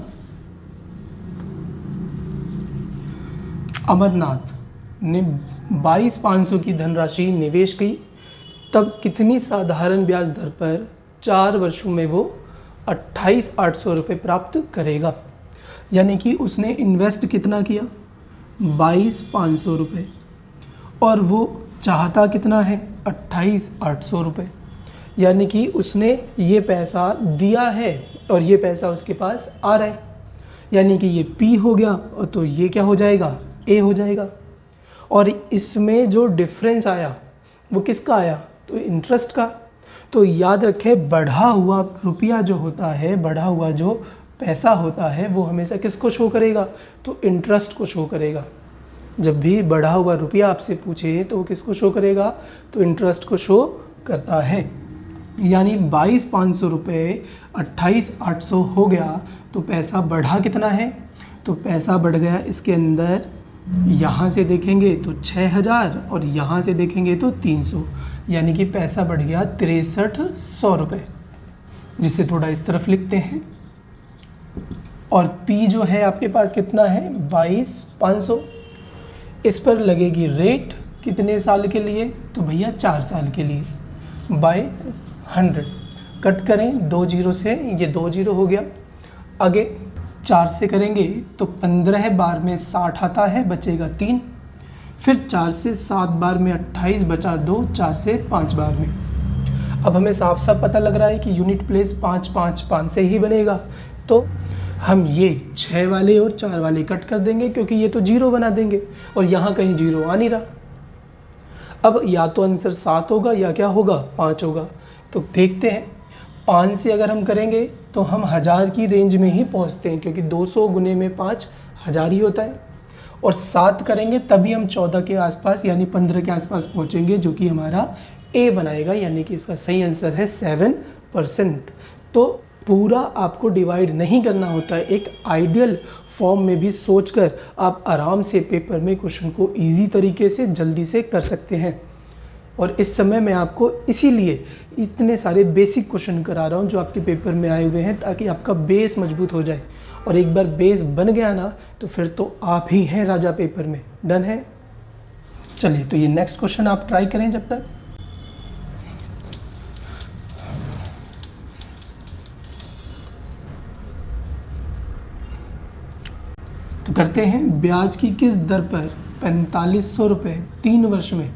अमरनाथ ने 22,500 की धनराशि निवेश की, तब कितनी साधारण ब्याज दर पर 4 वर्षों में वो 28,800 रुपये प्राप्त करेगा। यानी कि उसने इन्वेस्ट कितना किया 22,500 रुपये, और वो चाहता कितना है 28,800 रुपये, यानी कि उसने ये पैसा दिया है और ये पैसा उसके पास आ रहा है, यानी कि ये P हो गया और तो ये क्या हो जाएगा A हो जाएगा। और इसमें जो डिफरेंस आया वो किसका आया तो इंटरेस्ट का। तो याद रखें बढ़ा हुआ रुपया जो होता है, बढ़ा हुआ जो पैसा होता है वो हमेशा किसको शो करेगा तो इंटरेस्ट को शो करेगा। जब भी बढ़ा हुआ रुपया आपसे पूछे तो वो किसको शो करेगा तो इंटरेस्ट को शो करता है। यानी 22,500 रुपये 28,800 हो गया, तो पैसा बढ़ा कितना है तो पैसा बढ़ गया इसके अंदर, यहाँ से देखेंगे तो 6,000 और यहाँ से देखेंगे तो 300, यानी कि पैसा बढ़ गया 6300 रुपये, जिसे थोड़ा इस तरफ लिखते हैं। और P जो है आपके पास कितना है 22,500, इस पर लगेगी रेट कितने साल के लिए तो भैया 4 साल के लिए बाय 100। कट करें 2 जीरो से, ये 2 जीरो हो गया। आगे 4 से करेंगे तो 15 बार में 60 आता है, बचेगा 3, फिर 4 से 7 बार में 28 बचा 2, 4 से 5 बार में। अब हमें साफ साफ पता लग रहा है कि यूनिट प्लेस 5 5 5 से ही बनेगा, तो हम ये 6 वाले और 4 वाले कट कर देंगे क्योंकि ये तो जीरो बना देंगे और यहाँ कहीं जीरो आ नहीं रहा। अब या तो आंसर 7 होगा या क्या होगा 5 होगा। तो देखते हैं 5 से अगर हम करेंगे तो हम 1000 की रेंज में ही पहुंचते हैं, क्योंकि 200 गुने में 5 1000 ही होता है। और 7 करेंगे तभी हम 14 के आसपास यानी 15 के आसपास पहुंचेंगे, जो कि हमारा ए बनाएगा, यानी कि इसका सही आंसर है 7%। तो पूरा आपको डिवाइड नहीं करना होता है, एक आइडियल फॉर्म में भी सोचकर आप आराम से पेपर में क्वेश्चन को इजी तरीके से जल्दी से कर सकते हैं। और इस समय मैं आपको इसीलिए इतने सारे बेसिक क्वेश्चन करा रहा हूँ जो आपके पेपर में आए हुए हैं, ताकि आपका बेस मजबूत हो जाए। और एक बार बेस बन गया ना तो फिर तो आप ही हैं राजा पेपर में। डन है। चलिए तो ये नेक्स्ट क्वेश्चन आप ट्राई करें जब तक। तो करते हैं, ब्याज की किस दर पर 4500 रुपये 3 वर्ष में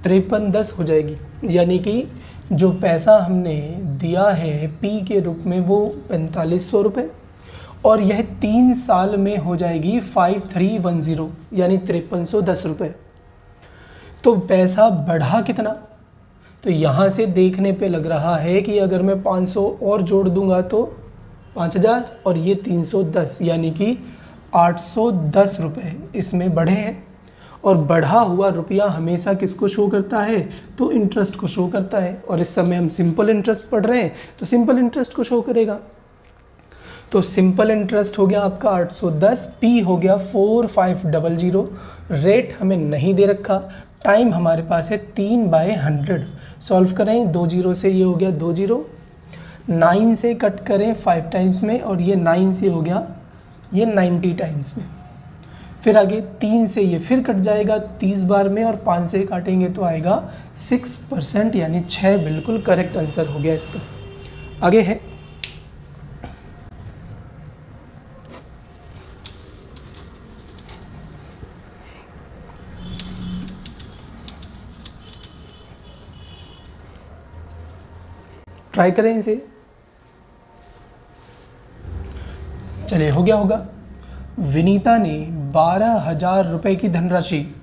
5310 हो जाएगी। यानी कि जो पैसा हमने दिया है पी के रूप में वो 4500 रुपये, और यह 3 साल में हो जाएगी 5310 यानी 5310 रुपये। तो पैसा बढ़ा कितना? तो यहाँ से देखने पे लग रहा है कि अगर मैं 500 और जोड़ दूंगा तो 5000 और ये 310 यानी कि 810 रुपये इसमें बढ़े हैं। और बढ़ा हुआ रुपया हमेशा किसको शो करता है? तो इंटरेस्ट को शो करता है, और इस समय हम सिंपल इंटरेस्ट पढ़ रहे हैं तो सिंपल इंटरेस्ट को शो करेगा। तो सिंपल इंटरेस्ट हो गया आपका 810, पी हो गया 4500, रेट हमें नहीं दे रखा, टाइम हमारे पास है 3/100। सॉल्व करें, 2 जीरो से ये हो गया 2 जीरो, 9 से कट करें 5 टाइम्स में, और ये 9 से हो गया ये 90 टाइम्स में। फिर आगे 3 से ये फिर कट जाएगा 30 बार में, और 5 से काटेंगे तो आएगा 6% यानी 6 बिल्कुल करेक्ट आंसर हो गया इसका। आगे है ट्राई करें इसे। चलिए हो गया होगा। विनीता ने 12,000 रुपये की धनराशि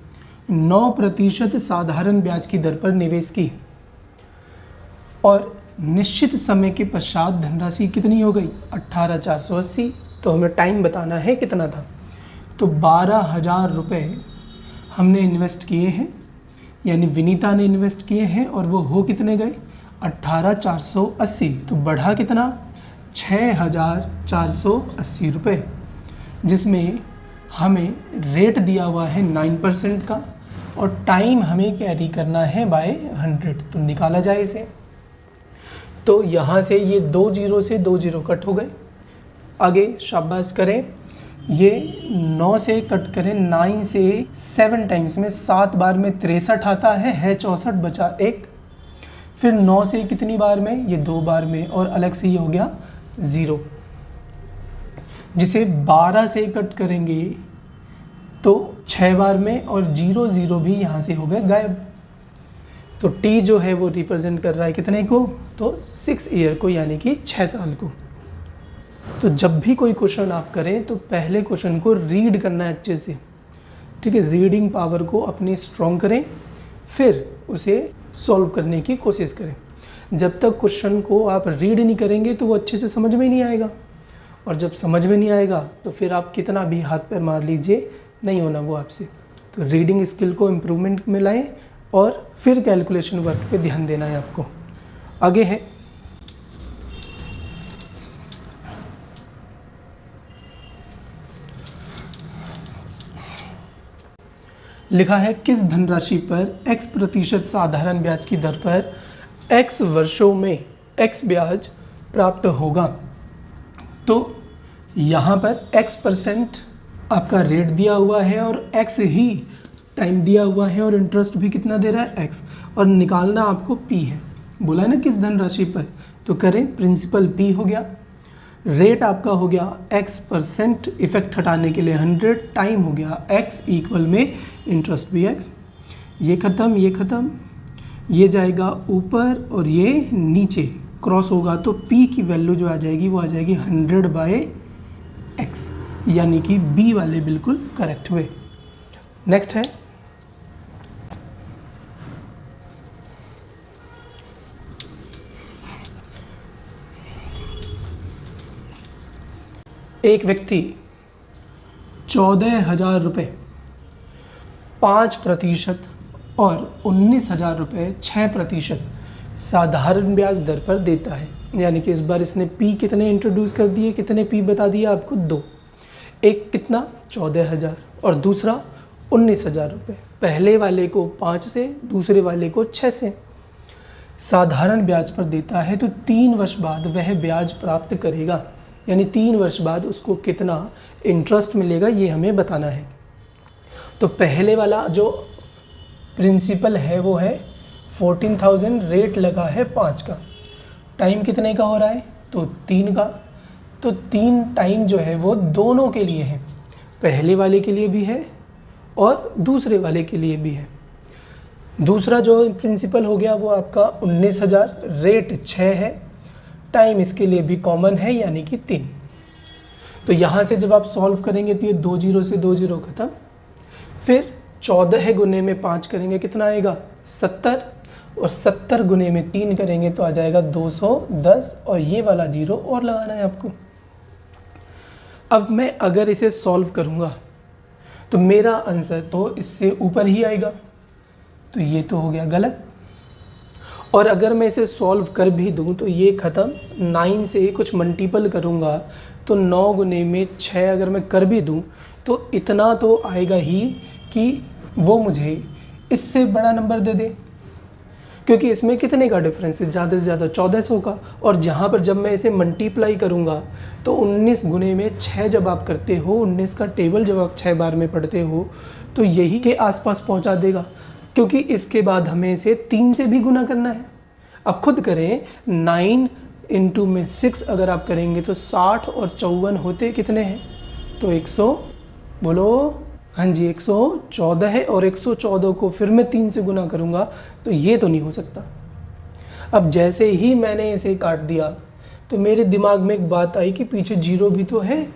9% साधारण ब्याज की दर पर निवेश की और निश्चित समय के पश्चात धनराशि कितनी हो गई? 18,480। तो हमें टाइम बताना है कितना था। तो 12,000 रुपये हमने इन्वेस्ट किए हैं, यानी विनीता ने इन्वेस्ट किए हैं, और वो हो कितने गए? 18,480। तो बढ़ा कितना? 6,480 रुपये, जिसमें हमें रेट दिया हुआ है 9% का, और टाइम हमें कैरी करना है बाय 100। तो निकाला जाए इसे। तो यहाँ से ये 2 जीरो से 2 जीरो कट हो गए। आगे शाबाश करें, ये 9 से कट करें, 9 से 7 टाइम्स में 7 बार में 63 आता है 64 बचा 1। फिर 9 से कितनी बार में? ये 2 बार में, और अलग से ये हो गया 0, जिसे 12 से कट करेंगे तो 6 बार में, और 0 0 भी यहाँ से हो गए गायब। तो टी जो है वो रिप्रेजेंट कर रहा है कितने को? तो 6 ईयर को, यानी कि 6 साल को। तो जब भी कोई क्वेश्चन आप करें तो पहले क्वेश्चन को रीड करना है अच्छे से, ठीक है। रीडिंग पावर को अपनी स्ट्रॉन्ग करें, फिर उसे सॉल्व करने की कोशिश करें। जब तक क्वेश्चन को आप रीड नहीं करेंगे तो वो अच्छे से समझ में नहीं आएगा, और जब समझ में नहीं आएगा तो फिर आप कितना भी हाथ पैर मार लीजिए, नहीं होना वो आपसे। तो रीडिंग स्किल को इम्प्रूवमेंट में लाएं, और फिर कैलकुलेशन वर्क पे ध्यान देना है आपको। आगे है लिखा है किस धनराशि पर x% साधारण ब्याज की दर पर x वर्षों में x ब्याज प्राप्त होगा। तो यहाँ पर x% आपका रेट दिया हुआ है, और x ही टाइम दिया हुआ है, और इंटरेस्ट भी कितना दे रहा है? x, और निकालना आपको p है। बोला है ना किस धनराशि पर, तो करें। प्रिंसिपल p हो गया, रेट आपका हो गया x%, इफेक्ट हटाने के लिए 100, टाइम हो गया x इक्वल में इंटरेस्ट भी x। ये ख़त्म, ये ख़त्म, ये जाएगा ऊपर और ये नीचे क्रॉस होगा, तो p की वैल्यू जो आ जाएगी वो आ जाएगी 100/x, यानी कि b वाले बिल्कुल करेक्ट हुए। नेक्स्ट है एक व्यक्ति 14,000 रुपये 5% और 19,000 रुपये 6% साधारण ब्याज दर पर देता है। यानी कि इस बार इसने पी कितने इंट्रोड्यूस कर दिए, कितने पी बता दिया आपको? 2। एक कितना? 14,000, और दूसरा 19,000 रुपये। पहले वाले को 5 से, दूसरे वाले को 6 से साधारण ब्याज पर देता है। तो 3 वर्ष बाद वह ब्याज प्राप्त करेगा, यानी 3 वर्ष बाद उसको कितना इंटरेस्ट मिलेगा ये हमें बताना है। तो पहले वाला जो प्रिंसिपल है वो है 14,000, रेट लगा है 5 का, टाइम कितने का हो रहा है? तो 3 का। तो 3 टाइम जो है वो दोनों के लिए है, पहले वाले के लिए भी है और दूसरे वाले के लिए भी है। दूसरा जो प्रिंसिपल हो गया वो आपका 19,000, रेट 6 है, टाइम इसके लिए भी कॉमन है यानी कि 3। तो यहाँ से जब आप सॉल्व करेंगे तो ये 2 जीरो से 2 जीरो खत्म। फिर 14 गुने में 5 करेंगे कितना आएगा 70, और 70 गुने में 3 करेंगे तो आ जाएगा 210, और ये वाला जीरो और लगाना है आपको। अब मैं अगर इसे सॉल्व करूँगा तो मेरा आंसर तो इससे ऊपर ही आएगा, तो ये तो हो गया गलत। और अगर मैं इसे सॉल्व कर भी दूं तो ये ख़त्म, 9 से कुछ मल्टीपल करूंगा तो 9 गुने में 6 अगर मैं कर भी दूं तो इतना तो आएगा ही कि वो मुझे इससे बड़ा नंबर दे दे, क्योंकि इसमें कितने का डिफरेंस है, ज़्यादा से ज़्यादा 1400 का। और जहाँ पर जब मैं इसे मल्टीप्लाई करूँगा तो 19 गुने में 6 जब आप करते हो, 19 का टेबल जब आप 6 बार में पढ़ते हो तो यही के आसपास पहुँचा देगा, क्योंकि इसके बाद हमें इसे 3 से भी गुना करना है। अब खुद करें, 9 इंटू में 6 अगर आप करेंगे तो 60 और 54 होते कितने हैं, तो 100, बोलो हाँ जी 114 है, और 114 को फिर मैं 3 से गुना करूँगा तो ये तो नहीं हो सकता। अब जैसे ही मैंने इसे काट दिया तो मेरे दिमाग में एक बात आई कि पीछे जीरो भी तो है,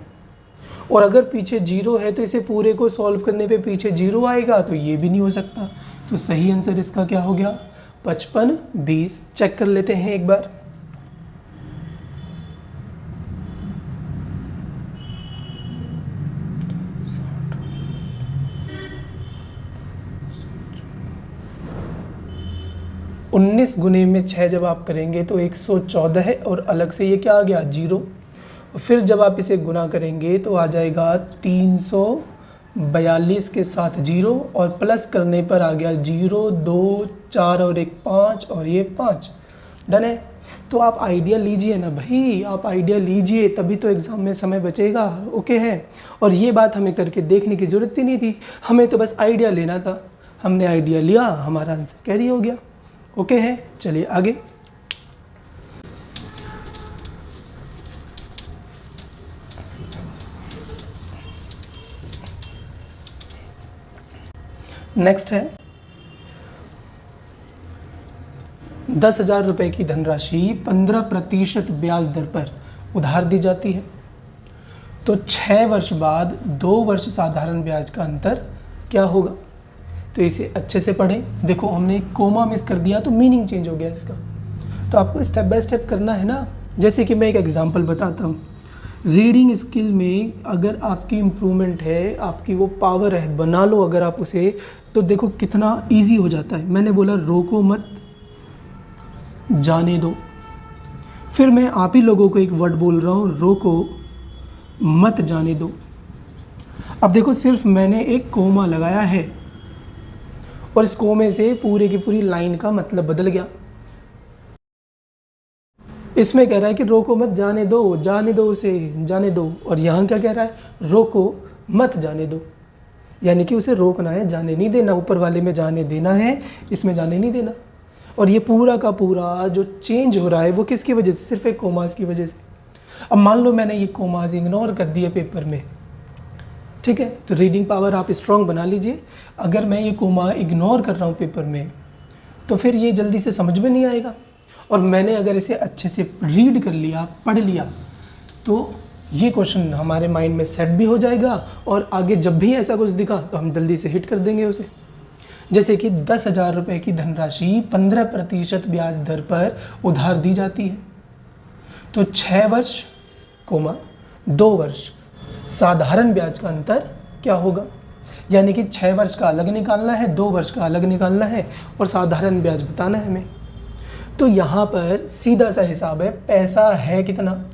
और अगर पीछे जीरो है तो इसे पूरे को सॉल्व करने पे पीछे जीरो आएगा, तो ये भी नहीं हो सकता। तो सही आंसर इसका क्या हो गया 55 20। चेक कर लेते हैं एक बार। उन्नीस गुने में 6 जब आप करेंगे तो 114 है, और अलग से ये क्या आ गया जीरो, और फिर जब आप इसे गुना करेंगे तो आ जाएगा 342 के साथ जीरो, और प्लस करने पर आ गया 0 2 4 और 1 5, और ये 5 डन है। तो आप आइडिया लीजिए ना भाई, आप आइडिया लीजिए, तभी तो एग्ज़ाम में समय बचेगा। ओके है, और ये बात हमें करके देखने की ज़रूरत ही नहीं थी, हमें तो बस आइडिया लेना था। हमने आइडिया लिया, हमारा आंसर कैरी हो गया। ओके है, चलिए आगे। नेक्स्ट है 10,000 रुपये की धनराशि 15% ब्याज दर पर उधार दी जाती है। तो 6 वर्ष बाद 2 वर्ष साधारण ब्याज का अंतर क्या होगा। तो इसे अच्छे से पढ़ें। देखो हमने एक कोमा मिस कर दिया तो मीनिंग चेंज हो गया इसका, तो आपको स्टेप बाय स्टेप करना है ना। जैसे कि मैं एक एग्जांपल बताता हूँ, रीडिंग स्किल में अगर आपकी इम्प्रूवमेंट है, आपकी वो पावर है, बना लो अगर आप उसे, तो देखो कितना इजी हो जाता है। मैंने बोला रोको मत, जाने दो। फिर मैं आप ही लोगों को एक वर्ड बोल रहा हूँ, रोको मत जाने दो। अब देखो सिर्फ मैंने एक कोमा लगाया है और इस कोमे से पूरे की पूरी लाइन का मतलब बदल गया। इसमें कह रहा है कि रोको मत जाने दो, जाने दो उसे, जाने दो, और यहाँ क्या कह रहा है, रोको मत जाने दो, यानी कि उसे रोकना है, जाने नहीं देना। ऊपर वाले में जाने देना है, इसमें जाने नहीं देना। और ये पूरा का पूरा जो चेंज हो रहा है वो किसकी वजह से, सिर्फ एक कोमास की वजह से। अब मान लो मैंने ये कोमास इग्नोर कर दिए पेपर में, ठीक है, तो रीडिंग पावर आप स्ट्रॉन्ग बना लीजिए। अगर मैं ये कोमा इग्नोर कर रहा हूँ पेपर में तो फिर ये जल्दी से समझ में नहीं आएगा। और मैंने अगर इसे अच्छे से रीड कर लिया, पढ़ लिया, तो ये क्वेश्चन हमारे माइंड में सेट भी हो जाएगा, और आगे जब भी ऐसा कुछ दिखा तो हम जल्दी से हिट कर देंगे उसे। जैसे कि 10,000 रुपये की धनराशि 15% ब्याज दर पर उधार दी जाती है। तो 6 वर्ष कोमा 2 वर्ष साधारण ब्याज का अंतर क्या होगा, यानी कि 6 वर्ष का अलग निकालना है, 2 वर्ष का अलग निकालना है, और साधारण ब्याज बताना है हमें। तो यहाँ पर सीधा सा हिसाब है, पैसा है कितना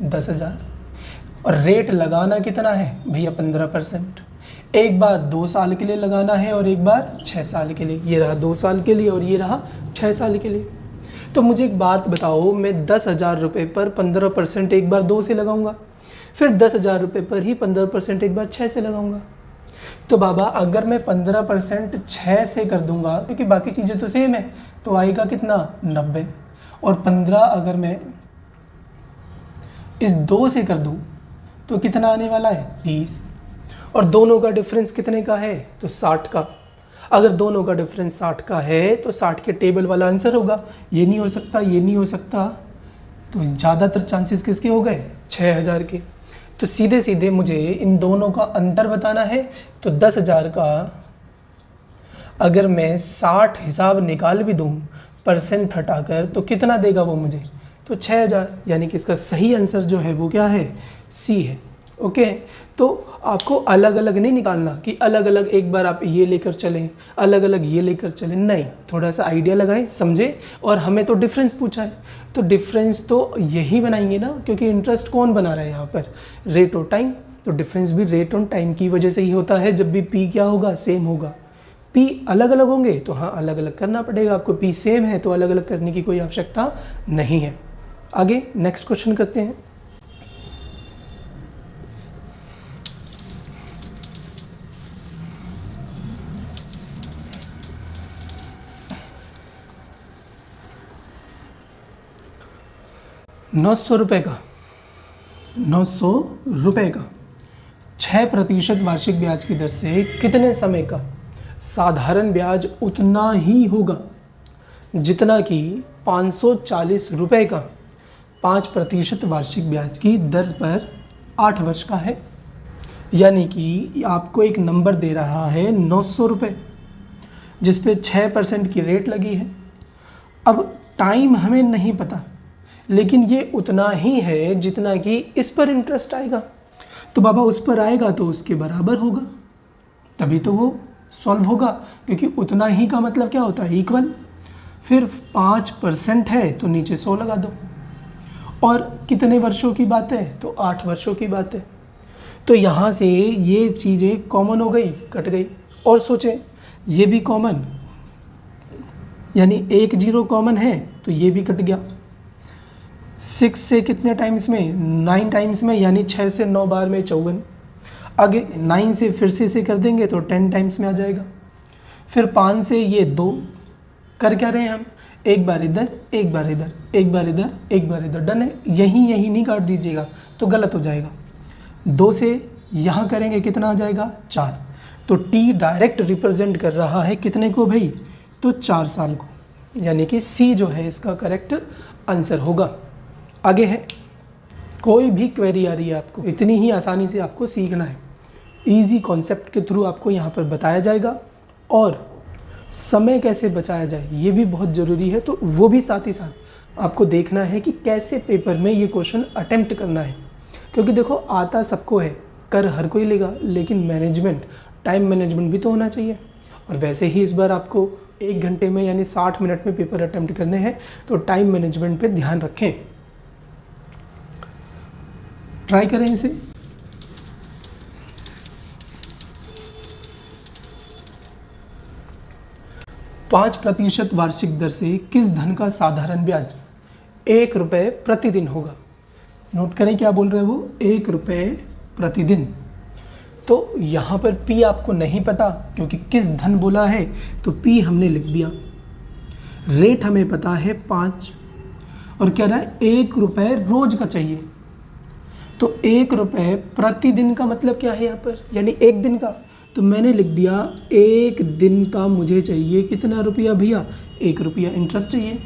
10,000, और रेट लगाना कितना है भैया 15%। एक बार 2 साल के लिए लगाना है और एक बार 6 साल के लिए। ये रहा 2 साल के लिए और ये रहा 6 साल के लिए। तो मुझे एक बात बताओ, मैं 10,000 रुपये पर 15% एक बार 2 से लगाऊंगा, फिर 10,000 रुपये पर ही 15% एक बार 6 से लगाऊंगा। तो बाबा अगर मैं 15% 6 से कर दूंगा, क्योंकि बाकी चीज़ें तो सेम है, तो आएगा कितना 90, और 15 अगर मैं इस 2 से कर दूं तो कितना आने वाला है 30, और दोनों का डिफरेंस कितने का है तो 60 का। अगर दोनों का डिफरेंस 60 का है तो 60 के टेबल वाला आंसर होगा। ये नहीं हो सकता, ये नहीं हो सकता, तो ज़्यादातर चांसेस किसके हो गए? 6000 के। तो सीधे सीधे मुझे इन दोनों का अंतर बताना है। तो 10,000 का अगर मैं 60 हिसाब निकाल भी दूँ परसेंट हटाकर, तो कितना देगा वो मुझे? तो 6000। यानी कि इसका सही आंसर जो है वो क्या है? सी है। ओके, तो आपको अलग अलग नहीं निकालना कि अलग अलग एक बार आप ये लेकर चलें, अलग अलग ये लेकर चलें, नहीं, थोड़ा सा आइडिया लगाएं, समझें। और हमें तो डिफरेंस पूछा है, तो डिफरेंस तो यही बनाएंगे ना, क्योंकि इंटरेस्ट कौन बना रहा है यहाँ पर? रेट और टाइम। तो डिफरेंस भी रेट और टाइम की वजह से ही होता है। जब भी पी क्या होगा? सेम होगा। पी अलग अलग होंगे तो हाँ अलग अलग करना पड़ेगा आपको। पी सेम है तो अलग अलग करने की कोई आवश्यकता नहीं है। आगे नेक्स्ट क्वेश्चन करते हैं। ₹900 का 6% वार्षिक ब्याज की दर से कितने समय का साधारण ब्याज उतना ही होगा जितना कि ₹540 का 5% वार्षिक ब्याज की दर पर 8 वर्ष का है। यानी कि आपको एक नंबर दे रहा है ₹900, जिस पे 6% की रेट लगी है। अब टाइम हमें नहीं पता, लेकिन ये उतना ही है जितना कि इस पर इंटरेस्ट आएगा। तो बाबा उस पर आएगा तो उसके बराबर होगा, तभी तो वो सॉल्व होगा, क्योंकि उतना ही का मतलब क्या होता है? इक्वल। फिर 5% है तो नीचे 100 लगा दो। और कितने वर्षों की बात है? तो 8 वर्षों की बात है। तो यहाँ से ये चीज़ें कॉमन हो गई, कट गई। और सोचें ये भी कॉमन, यानी 1 0 कॉमन है तो ये भी कट गया। 6 से कितने टाइम्स में? 9 टाइम्स में, यानी 6 से 9 बार में 54। आगे 9 से फिर से कर देंगे तो 10 टाइम्स में आ जाएगा। फिर 5 से ये 2 कर क्या रहे हैं हम? एक बार इधर, एक बार इधर, एक बार इधर, एक बार इधर, डन है। यही नहीं काट दीजिएगा तो गलत हो जाएगा। 2 से यहाँ करेंगे कितना आ जाएगा? 4। तो टी डायरेक्ट रिप्रेजेंट कर रहा है कितने को भाई? तो 4 साल को, यानी कि सी जो है इसका करेक्ट आंसर होगा। आगे है, कोई भी क्वेरी आ रही है आपको, इतनी ही आसानी से आपको सीखना है। इजी कॉन्सेप्ट के थ्रू आपको यहाँ पर बताया जाएगा, और समय कैसे बचाया जाए ये भी बहुत ज़रूरी है। तो वो भी साथ ही साथ आपको देखना है कि कैसे पेपर में ये क्वेश्चन अटेम्प्ट करना है। क्योंकि देखो आता सबको है, कर हर कोई लेगा, लेकिन मैनेजमेंट, टाइम मैनेजमेंट भी तो होना चाहिए। और वैसे ही इस बार आपको 1 घंटे में यानी 60 मिनट में पेपर अटेम्प्ट करने हैं, तो टाइम मैनेजमेंट पे ध्यान रखें। ट्राई करें इसे। ₹5% वार्षिक दर से किस धन का साधारण ब्याज ₹1 प्रतिदिन होगा? नोट करें क्या बोल रहे हैं वो, ₹1 प्रतिदिन। तो यहाँ पर पी आपको नहीं पता क्योंकि किस धन बोला है, तो पी हमने लिख दिया। रेट हमें पता है 5, और कह रहा है ₹1 रोज का चाहिए। तो ₹1 प्रतिदिन का मतलब क्या है यहाँ पर? यानी एक दिन का। तो मैंने लिख दिया 1 दिन का मुझे चाहिए कितना रुपया भैया? ₹1 इंटरेस्ट चाहिए।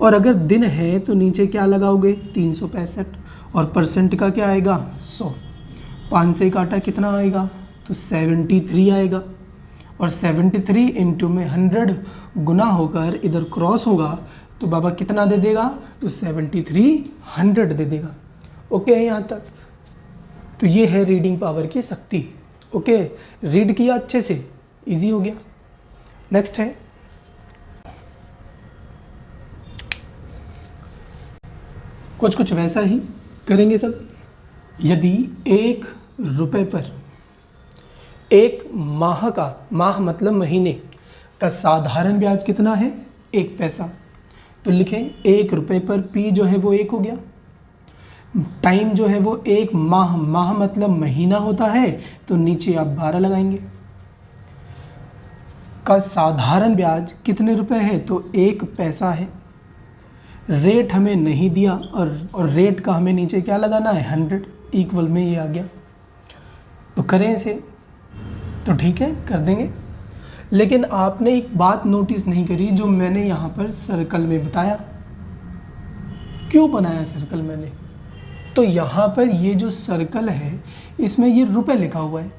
और अगर दिन है तो नीचे क्या लगाओगे? 365, और परसेंट का क्या आएगा? 100। 5 से काटा कितना आएगा? तो 73 आएगा। और 73 इंटू में 100 गुना होकर इधर क्रॉस होगा तो बाबा कितना दे देगा? तो 73 100 दे देगा। ओके है यहाँ तक? तो ये है रीडिंग पावर की शक्ति। ओके, रीड किया अच्छे से, इजी हो गया। नेक्स्ट है, कुछ वैसा ही करेंगे सब। यदि ₹1 पर 1 माह का, माह मतलब महीने का साधारण ब्याज कितना है? 1 पैसा। तो लिखें ₹1 पर पी जो है वो 1 हो गया। टाइम जो है वो 1 माह, माह मतलब महीना होता है, तो नीचे आप 12 लगाएंगे। का साधारण ब्याज कितने रुपए है? तो 1 पैसा है। रेट हमें नहीं दिया, और रेट का हमें नीचे क्या लगाना है? 100, इक्वल में ये आ गया। तो करें इसे, तो ठीक है कर देंगे। लेकिन आपने एक बात नोटिस नहीं करी जो मैंने यहाँ पर सर्कल में बताया। क्यों बनाया सर्कल मैंने? तो यहाँ पर ये जो सर्कल है इसमें ये रुपए लिखा हुआ है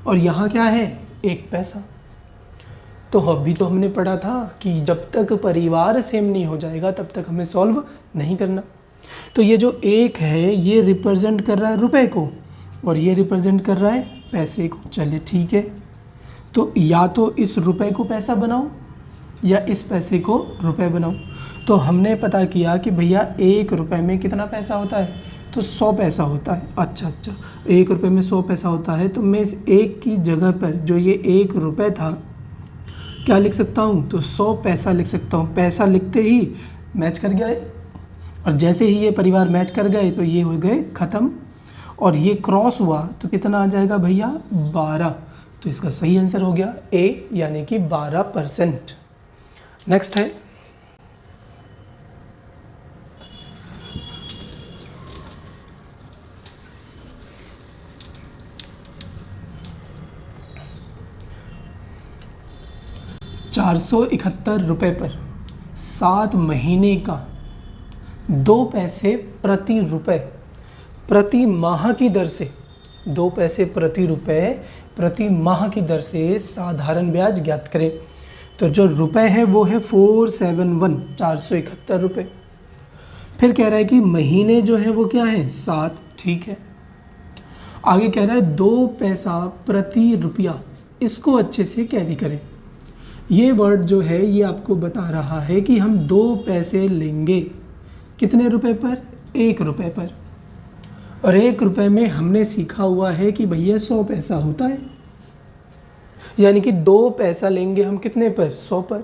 और यहाँ क्या है, 1 पैसा। तो अभी तो हमने पढ़ा था कि जब तक परिवार सेम नहीं हो जाएगा तब तक हमें सॉल्व नहीं करना। तो ये जो 1 है ये रिप्रेजेंट कर रहा है रुपए को और ये रिप्रेजेंट कर रहा है पैसे को। चलिए ठीक है, तो या तो इस रुपए को पैसा बनाओ या इस पैसे को रुपए बनाओ। तो हमने पता किया कि भैया 1 रुपए में कितना पैसा होता है, तो 100 पैसा होता है। अच्छा 1 रुपए में 100 पैसा होता है, तो मैं इस 1 की जगह पर जो ये 1 रुपए था क्या लिख सकता हूँ, तो 100 पैसा लिख सकता हूँ। पैसा लिखते ही मैच कर गए और जैसे ही ये परिवार मैच कर गए तो ये हो गए ख़त्म और ये क्रॉस हुआ तो कितना आ जाएगा भैया, 12। तो इसका सही आंसर हो गया ए, यानी कि 12%। नेक्स्ट है ₹471 पर 7 महीने का 2 पैसे प्रति रुपए प्रति माह की दर से 2 पैसे प्रति रुपए प्रति माह की दर से साधारण ब्याज ज्ञात करें। तो जो रुपए है वो है 471, 471 रुपये। फिर कह रहा है कि महीने जो है वो क्या है, 7। ठीक है, आगे कह रहा है 2 पैसा प्रति रुपया। इसको अच्छे से कैरी करें। ये वर्ड जो है ये आपको बता रहा है कि हम 2 पैसे लेंगे कितने रुपए पर, 1 रुपए पर। और 1 रुपए में हमने सीखा हुआ है कि भैया 100 पैसा होता है, यानी कि 2 पैसा लेंगे हम कितने पर, 100 पर।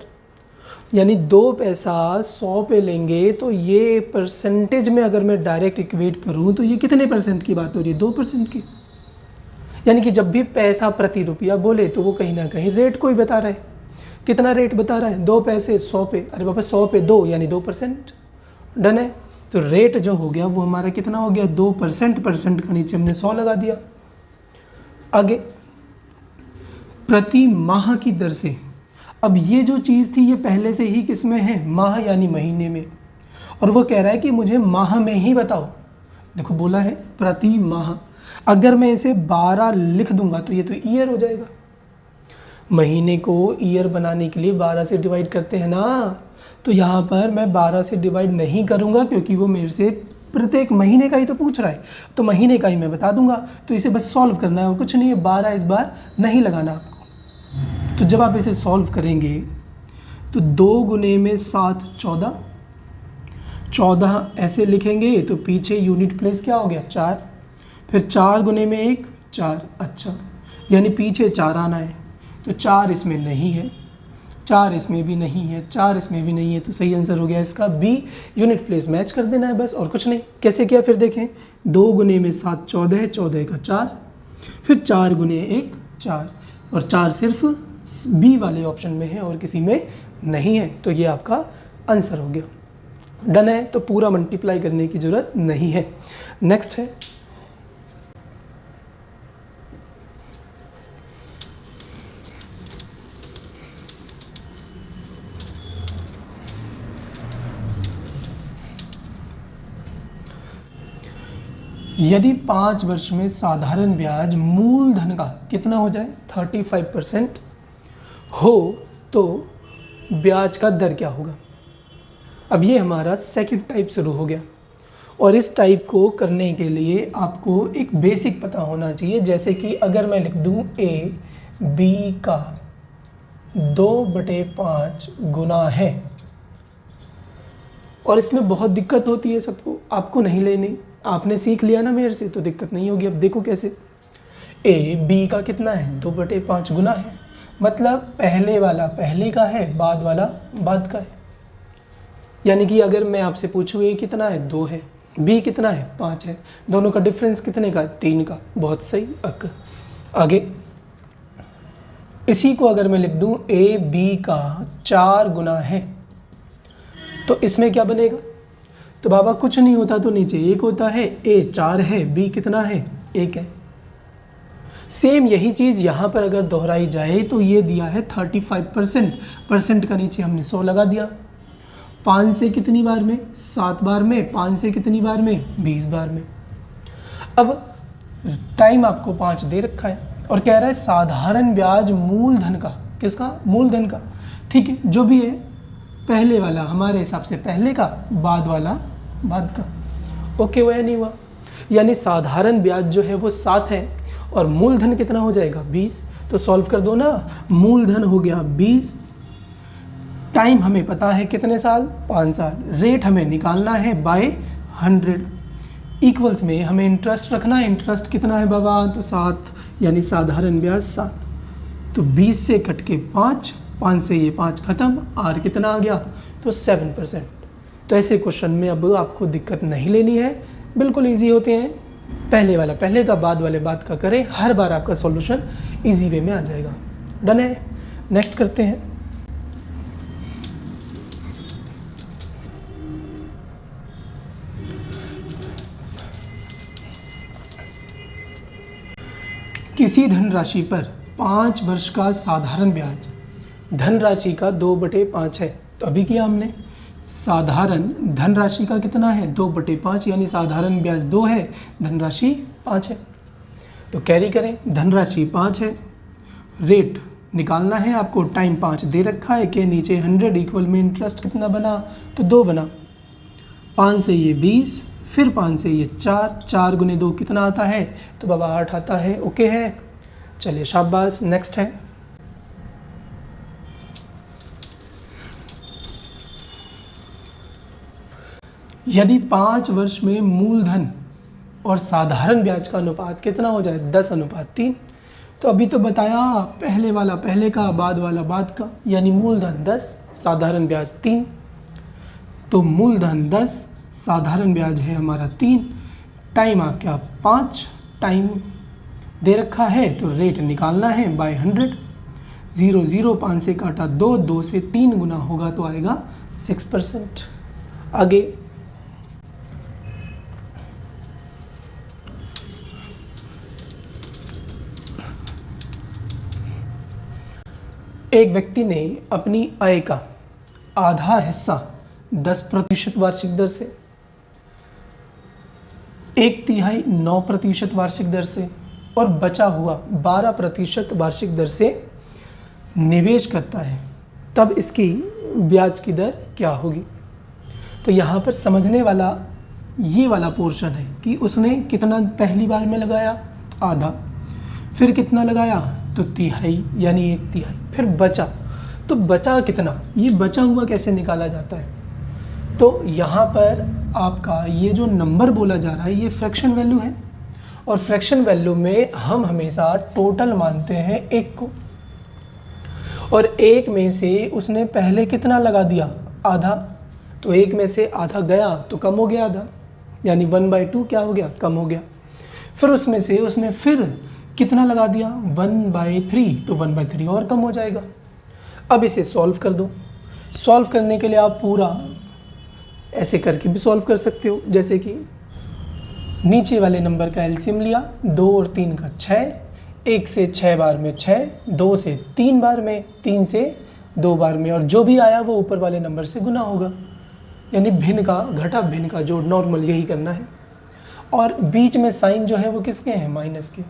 यानी 2 पैसा 100 पे लेंगे तो ये परसेंटेज में अगर मैं डायरेक्ट इक्वेट करूँ तो ये कितने परसेंट की बात हो रही है, 2% की। यानी कि जब भी पैसा प्रति रुपया बोले तो वो कहीं ना कहीं रेट को ही बता रहा है। कितना रेट बता रहा है, 2 पैसे 100 पे। अरे बाबा 100 पे 2 यानी 2%। डन है। तो रेट जो हो गया वो हमारा कितना हो गया, 2%। परसेंट का नीचे हमने 100 लगा दिया। आगे प्रति माह की दर से। अब ये जो चीज़ थी ये पहले से ही किस में है, माह यानी महीने में। और वो कह रहा है कि मुझे माह में ही बताओ। देखो बोला है प्रति माह। अगर मैं इसे 12 लिख दूंगा तो ये तो ईयर हो जाएगा। महीने को ईयर बनाने के लिए 12 से डिवाइड करते हैं ना, तो यहाँ पर मैं 12 से डिवाइड नहीं करूँगा क्योंकि वो मेरे से प्रत्येक महीने का ही तो पूछ रहा है, तो महीने का ही मैं बता दूंगा। तो इसे बस सॉल्व करना है और कुछ नहीं है। 12 इस बार नहीं लगाना आपको। तो जब आप इसे सॉल्व करेंगे तो 2 गुने में 7 14, 14 ऐसे लिखेंगे तो पीछे यूनिट प्लेस क्या हो गया, 4। फिर 4 गुने में 1 4। अच्छा, यानी पीछे 4 आना है। तो 4 इसमें नहीं है, 4 इसमें भी नहीं है, 4 इसमें भी नहीं है। तो सही आंसर हो गया इसका बी, यूनिट प्लेस मैच कर देना है बस, और कुछ नहीं। कैसे किया फिर देखें, 2 गुने में 7 14, 14 का 4, फिर 4 गुने 1 4, और 4 सिर्फ बी वाले ऑप्शन में है और किसी में नहीं है। तो ये आपका आंसर हो गया। डन है, तो पूरा मल्टीप्लाई करने की ज़रूरत नहीं है। नेक्स्ट है यदि 5 वर्ष में साधारण ब्याज मूलधन का कितना हो जाए, 35% हो तो ब्याज का दर क्या होगा। अब ये हमारा सेकंड टाइप शुरू हो गया, और इस टाइप को करने के लिए आपको एक बेसिक पता होना चाहिए। जैसे कि अगर मैं लिख दूं ए बी का 2/5 गुना है, और इसमें बहुत दिक्कत होती है सबको, आपको नहीं लेनी। आपने सीख लिया ना मेरे से तो दिक्कत नहीं होगी। अब देखो कैसे, ए बी का कितना है, 2/5 गुना है, मतलब पहले वाला पहले का है, बाद वाला बाद का है। यानी कि अगर मैं आपसे पूछूँ ए कितना है, 2 है, बी कितना है, 5 है, दोनों का डिफरेंस कितने का, 3 का। बहुत सही। आगे इसी को अगर मैं लिख दूं ए बी का 4 गुना है, तो इसमें क्या बनेगा, तो बाबा कुछ नहीं होता तो नीचे 1 होता है, ए 4 है, बी कितना है, 1 है। सेम यही चीज़ यहाँ पर अगर दोहराई जाए तो ये दिया है 35%, परसेंट का नीचे हमने 100 लगा दिया। 5 से कितनी बार में? 7 बार में। 5 से कितनी बार में? 20 बार में। अब टाइम आपको 5 दे रखा है और कह रहा है साधारण ब्याज मूलधन का, किसका? मूलधन का। ठीक है, जो भी है पहले वाला हमारे हिसाब से पहले का, बाद वाला बाद का। ओके हुआ या नहीं हुआ? यानी साधारण ब्याज जो है वो 7 है और मूलधन कितना हो जाएगा? 20। तो सॉल्व कर दो ना। मूलधन हो गया 20, टाइम हमें पता है कितने साल? 5 साल। रेट हमें निकालना है बाय 100। इक्वल्स में हमें इंटरेस्ट रखना है। इंटरेस्ट कितना है बाबा? तो 7, यानी साधारण ब्याज 7। तो 20 से कट के 5, 5 से ये 5 खत्म, आर कितना आ गया? तो 7%। तो ऐसे क्वेश्चन में अब आपको दिक्कत नहीं लेनी है, बिल्कुल इजी होते हैं। पहले वाला पहले का, बाद वाले बाद का करें, हर बार आपका सॉल्यूशन इजी वे में आ जाएगा। डन है? नेक्स्ट करते हैं। किसी धनराशि पर 5 वर्ष का साधारण ब्याज धनराशि का 2/5 है। तो अभी किया हमने, साधारण धनराशि का कितना है? 2/5, यानी साधारण ब्याज 2 है, धनराशि 5 है। तो कैरी करें, धनराशि 5 है, रेट निकालना है आपको, टाइम 5 दे रखा है, के नीचे 100 इक्वल में इंटरेस्ट कितना बना? तो 2 बना। 5 से ये 20, फिर 5 से ये 4, 4 गुने 2 कितना आता है? तो बाबा 8 आता है। ओके है, चलिए शाबाश। नेक्स्ट है, यदि 5 वर्ष में मूलधन और साधारण ब्याज का अनुपात कितना हो जाए? 10:3। तो अभी तो बताया पहले वाला पहले का, बाद वाला बाद का, यानी मूलधन 10, साधारण ब्याज 3। तो मूलधन 10, साधारण ब्याज है हमारा 3, टाइम आपका 5, टाइम दे रखा है, तो रेट निकालना है बाय 100। 0 0 5 से काटा 2, 2 से 3 गुना होगा तो आएगा 6%। आगे एक व्यक्ति ने अपनी आय का आधा हिस्सा 10% वार्षिक दर से, 1/3 9% वार्षिक दर से और बचा हुआ 12% वार्षिक दर से निवेश करता है, तब इसकी ब्याज की दर क्या होगी? तो यहाँ पर समझने वाला ये वाला पोर्शन है कि उसने कितना पहली बार में लगाया? आधा। फिर कितना लगाया? तो 1/3, यानी 1/3। फिर बचा, तो बचा कितना? ये बचा हुआ कैसे निकाला जाता है? तो यहाँ पर आपका ये जो नंबर बोला जा रहा है ये फ्रैक्शन वैल्यू है, और फ्रैक्शन वैल्यू में हम हमेशा टोटल मानते हैं 1 को, और 1 में से उसने पहले कितना लगा दिया? आधा। तो 1 में से आधा गया तो कम हो गया आधा, यानी 1/2 क्या हो गया? कम हो गया। फिर उसमें से उसने फिर कितना लगा दिया? 1/3, तो 1/3 और कम हो जाएगा। अब इसे सॉल्व कर दो। सॉल्व करने के लिए आप पूरा ऐसे करके भी सॉल्व कर सकते हो, जैसे कि नीचे वाले नंबर का एलसीएम लिया, 2 और 3 का 6, 1 से 6 बार में 6, 2 से 3 बार में, 3 से 2 बार में, और जो भी आया वो ऊपर वाले नंबर से गुना होगा, यानी भिन्न का घटा भिन्न का जोड़, नॉर्मल यही करना है। और बीच में साइन जो है वो किसके हैं? माइनस के।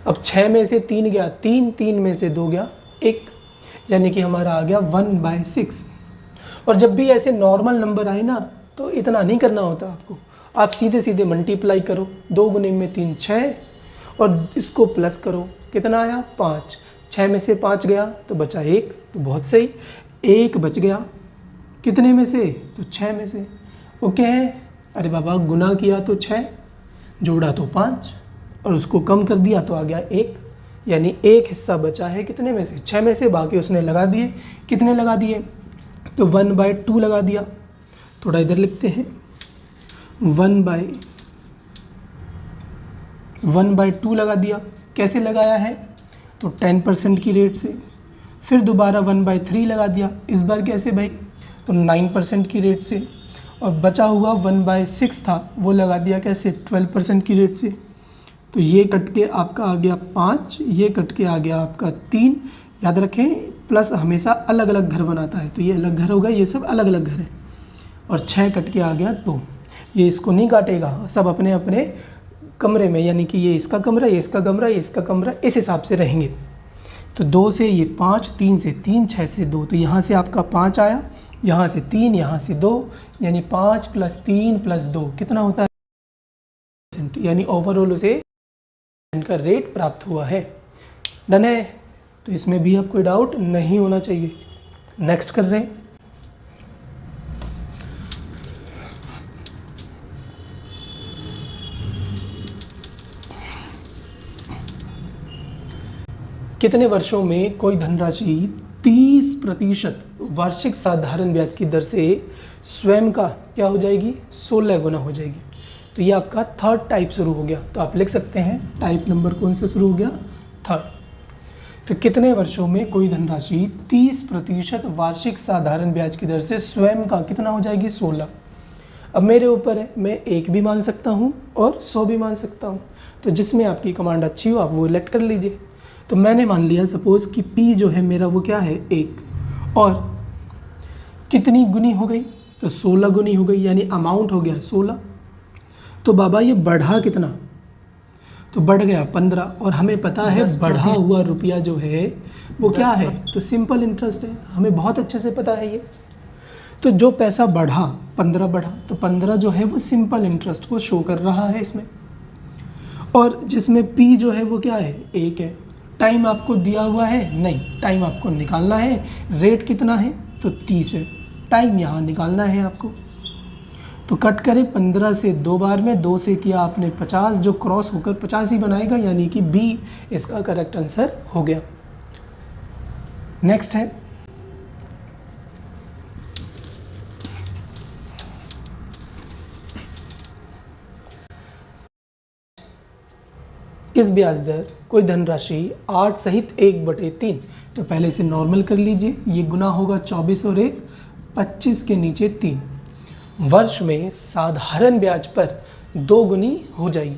अब 6 में से 3 गया 3, 3 में से 2 गया 1, यानी कि हमारा आ गया 1/6। और जब भी ऐसे नॉर्मल नंबर आए ना तो इतना नहीं करना होता आपको, आप सीधे सीधे मल्टीप्लाई करो, 2 गुने में 3 6, और इसको प्लस करो, कितना आया? 5। 6 में से 5 गया तो बचा 1, तो बहुत सही, 1 बच गया कितने में से? तो 6 में से। ओके है। अरे बाबा गुना किया तो 6, जोड़ा तो 5, और उसको कम कर दिया तो आ गया 1, यानी 1 हिस्सा बचा है कितने में से? 6 में से। बाकी उसने लगा दिए, कितने लगा दिए? तो 1/2 लगा दिया। थोड़ा इधर लिखते हैं, 1/2 लगा दिया। कैसे लगाया है? तो 10% की रेट से। फिर दोबारा 1/3 लगा दिया, इस बार कैसे भाई? तो 9% की रेट से। और बचा हुआ 1/6 था, वो लगा दिया कैसे? 12% की रेट से। तो तो ये कट के आपका आ गया 5, ये कट के आ गया आपका 3। याद रखें प्लस हमेशा अलग अलग घर बनाता है, तो ये अलग घर होगा, ये सब अलग अलग घर है। और 6 कट के आ गया 2। ये इसको नहीं काटेगा, सब अपने अपने कमरे में, यानी कि ये इसका कमरा, ये इसका कमरा, ये इसका कमरा, इस हिसाब से रहेंगे। तो 2 से ये 5, 3 से 3, 6 से 2, तो यहाँ से आपका 5 आया, यहाँ से 3, यहाँ से 2, यानी 5 + 3 + 2 कितना होता है, यानी ओवरऑल उसे का रेट प्राप्त हुआ है। डन है। तो इसमें भी अब कोई डाउट नहीं होना चाहिए। नेक्स्ट कर रहे हैं। कितने वर्षों में कोई धनराशि 30% वार्षिक साधारण ब्याज की दर से स्वयं का क्या हो जाएगी, 16 गुना हो जाएगी। तो ये आपका थर्ड टाइप शुरू हो गया। तो आप लिख सकते हैं टाइप नंबर कौन सा शुरू हो गया, थर्ड। तो कितने वर्षों में कोई धनराशि 30% वार्षिक साधारण ब्याज की दर से स्वयं का कितना हो जाएगी, 16। अब मेरे ऊपर है, मैं 1 भी मान सकता हूँ और 100 भी मान सकता हूँ। तो जिसमें आपकी कमांड अच्छी हो आप वो लेट कर लीजिए। तो मैंने मान लिया सपोज़ कि P जो है मेरा वो क्या है, 1, और कितनी गुनी हो गई, तो 16 गुनी हो गई, यानी अमाउंट हो गया 16। तो बाबा ये बढ़ा कितना, तो बढ़ गया 15। और हमें पता है बढ़ा हुआ रुपया जो है वो क्या है, तो सिंपल इंटरेस्ट है, हमें बहुत अच्छे से पता है ये। तो जो पैसा बढ़ा 15 बढ़ा, तो 15 जो है वो सिंपल इंटरेस्ट को शो कर रहा है इसमें। और जिसमें P जो है वो क्या है, 1 है। टाइम आपको दिया हुआ है नहीं, टाइम आपको निकालना है। रेट कितना है, तो 30 है। टाइम यहाँ निकालना है आपको। तो कट करें 15 से 2 बार में, 2 से किया आपने 50, जो क्रॉस होकर 50 ही बनाएगा, यानी कि B इसका करेक्ट आंसर हो गया। नेक्स्ट है किस ब्याज दर कोई धनराशि 8 सहित 1/3, तो पहले से नॉर्मल कर लीजिए। ये गुना होगा 24 और 1, 25 के नीचे 3 वर्ष में साधारण ब्याज पर 2 गुनी हो जाएगी।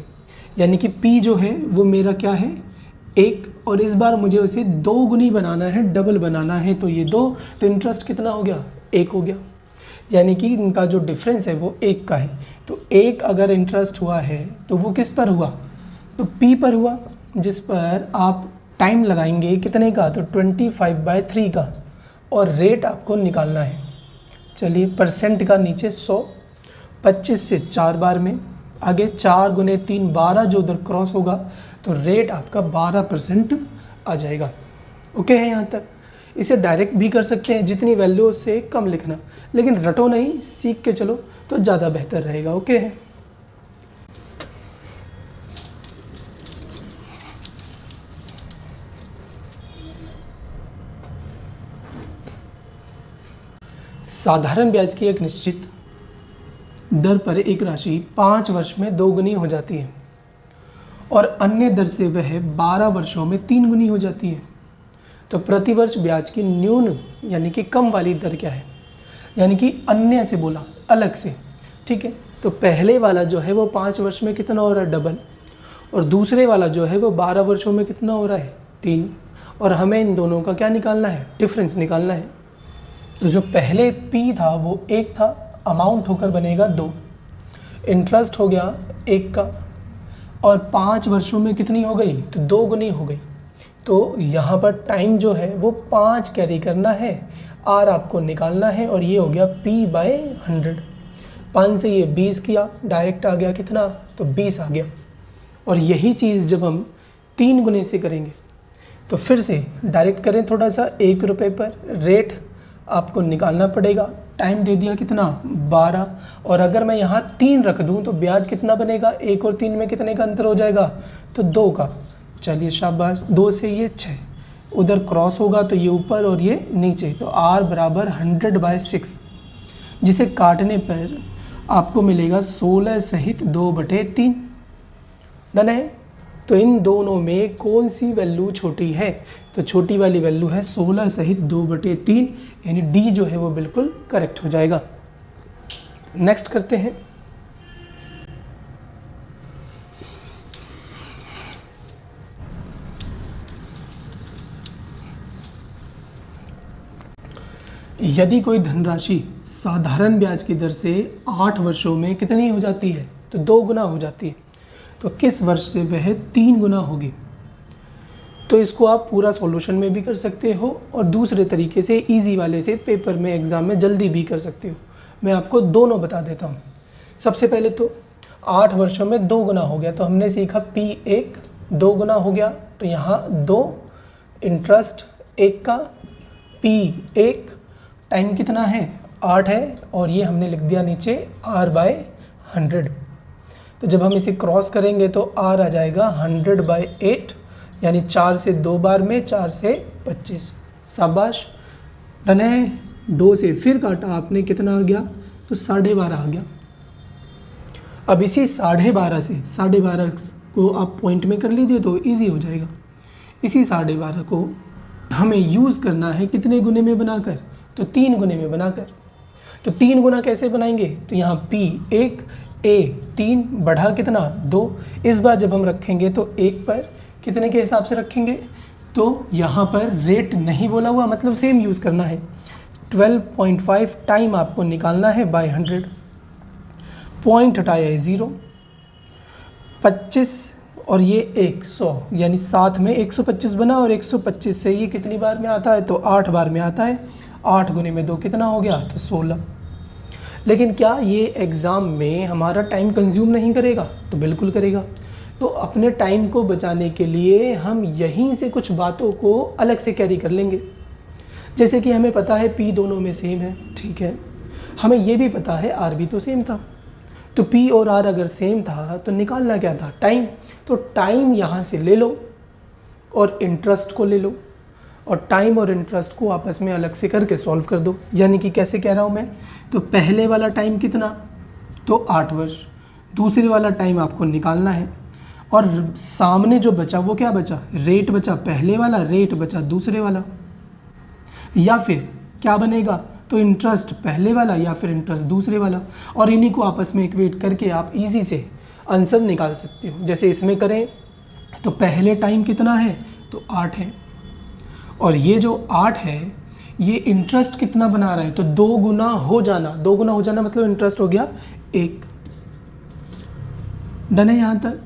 यानी कि P जो है वो मेरा क्या है, 1, और इस बार मुझे उसे 2 गुनी बनाना है, डबल बनाना है। तो ये 2, तो इंटरेस्ट कितना हो गया, 1 हो गया। यानी कि इनका जो डिफरेंस है वो 1 का है। तो 1 अगर इंटरेस्ट हुआ है तो वो किस पर हुआ, तो P पर हुआ, जिस पर आप टाइम लगाएंगे कितने का, तो 25/3 का, और रेट आपको निकालना है। चलिए परसेंट का नीचे 100, 25 से 4 बार में, आगे 4 गुने 3 12, जो उधर क्रॉस होगा तो रेट आपका 12% आ जाएगा। ओके है यहाँ तक। इसे डायरेक्ट भी कर सकते हैं, जितनी वैल्यू से कम लिखना, लेकिन रटो नहीं, सीख के चलो तो ज़्यादा बेहतर रहेगा। ओके है। साधारण ब्याज की एक निश्चित दर पर एक राशि 5 वर्ष में 2 गुनी हो जाती है और अन्य दर से वह 12 वर्षों में 3 गुनी हो जाती है। तो प्रतिवर्ष ब्याज की न्यून यानी कि कम वाली दर क्या है, यानी कि अन्य से बोला अलग से, ठीक है। तो पहले वाला जो है वो 5 वर्ष में कितना हो रहा है, डबल, और दूसरे वाला जो है वो 12 वर्षों में कितना हो रहा है, 3। और हमें इन दोनों का क्या निकालना है, डिफरेंस निकालना है। तो जो पहले P था वो 1 था, अमाउंट होकर बनेगा 2, इंटरेस्ट हो गया 1 का, और 5 वर्षों में कितनी हो गई, तो 2 गुनी हो गई। तो यहाँ पर टाइम जो है वो 5 कैरी करना है, R आपको निकालना है, और ये हो गया P/100। 5 से ये 20 किया, डायरेक्ट आ गया कितना, तो 20 आ गया। और यही चीज़ जब हम 3 गुने से करेंगे तो फिर से डायरेक्ट करें थोड़ा सा, 1 रुपये पर रेट आपको निकालना पड़ेगा। टाइम दे दिया कितना, 12, और अगर मैं यहाँ 3 रख दूँ तो ब्याज कितना बनेगा, 1 और 3 में कितने का अंतर हो जाएगा, तो 2 का। चलिए शाबाश, 2 से ये 6, उधर क्रॉस होगा तो ये ऊपर और ये नीचे, तो R = 100/6, जिसे काटने पर आपको मिलेगा 16 सहित 2/3। डन है। तो इन दोनों में कौन सी वैल्यू छोटी है, तो छोटी वाली वैल्यू है 16 सहित 2/3, यानी D जो है वो बिल्कुल करेक्ट हो जाएगा। नेक्स्ट करते हैं। यदि कोई धनराशि साधारण ब्याज की दर से 8 वर्षों में कितनी हो जाती है, तो 2 गुना हो जाती है, तो किस वर्ष से वह 3 गुना होगी। तो इसको आप पूरा सॉल्यूशन में भी कर सकते हो और दूसरे तरीके से इजी वाले से पेपर में एग्ज़ाम में जल्दी भी कर सकते हो। मैं आपको दोनों बता देता हूँ। सबसे पहले तो 8 वर्षों में 2 गुना हो गया, तो हमने सीखा P1 2 गुना हो गया, तो यहाँ 2 इंटरेस्ट 1 का, P1 टाइम कितना है 8 है, और ये हमने लिख दिया नीचे R/100। तो जब हम इसे क्रॉस करेंगे तो R आ जाएगा 100/8, यानी 4 से 2 बार में 4 से 25। शाबाश, डन है। 2 से फिर काटा आपने, कितना आ गया, तो 12.5 आ गया। अब इसी 12.5 से 12.5 को आप पॉइंट में कर लीजिए तो इजी हो जाएगा। इसी 12.5 को हमें यूज़ करना है कितने गुने में बनाकर, तो 3 गुने में बनाकर। तो 3 गुना कैसे बनाएंगे, तो यहाँ P1 A3 बढ़ा कितना 2। इस बार जब हम रखेंगे तो 1 पर कितने के हिसाब से रखेंगे, तो यहाँ पर रेट नहीं बोला हुआ, मतलब सेम यूज़ करना है। 12.5 टाइम आपको निकालना है बाय 100, पॉइंट हटाया है 0, 25 और ये 100, यानी साथ में 125 बना, और 125 से ये कितनी बार में आता है, तो 8 बार में आता है। 8 गुने में 2 कितना हो गया, तो 16। लेकिन क्या ये एग्ज़ाम में हमारा टाइम कंज्यूम नहीं करेगा, तो बिल्कुल करेगा। तो अपने टाइम को बचाने के लिए हम यहीं से कुछ बातों को अलग से कैरी कर लेंगे। जैसे कि हमें पता है P दोनों में सेम है, ठीक है। हमें ये भी पता है R भी तो सेम था, तो P और R अगर सेम था तो निकालना क्या था, टाइम। तो टाइम यहाँ से ले लो और इंटरेस्ट को ले लो, और टाइम और इंटरेस्ट को आपस में अलग से करके सॉल्व कर दो। यानी कि कैसे कह रहा हूँ मैं, तो पहले वाला टाइम कितना, तो 8 वर्ष, दूसरे वाला टाइम आपको निकालना है, और सामने जो बचा वो क्या बचा, रेट बचा पहले वाला, रेट बचा दूसरे वाला। या फिर क्या बनेगा, तो इंटरेस्ट पहले वाला या फिर इंटरेस्ट दूसरे वाला, और इन्हीं को आपस में इक्वेट करके आप इजी से आंसर निकाल सकते हो। जैसे इसमें करें तो पहले टाइम कितना है, तो 8 है, और ये जो 8 है ये इंटरेस्ट कितना बना रहा है, तो 2 गुना हो जाना। 2 गुना हो जाना मतलब इंटरेस्ट हो गया 1। डन है यहाँ तक।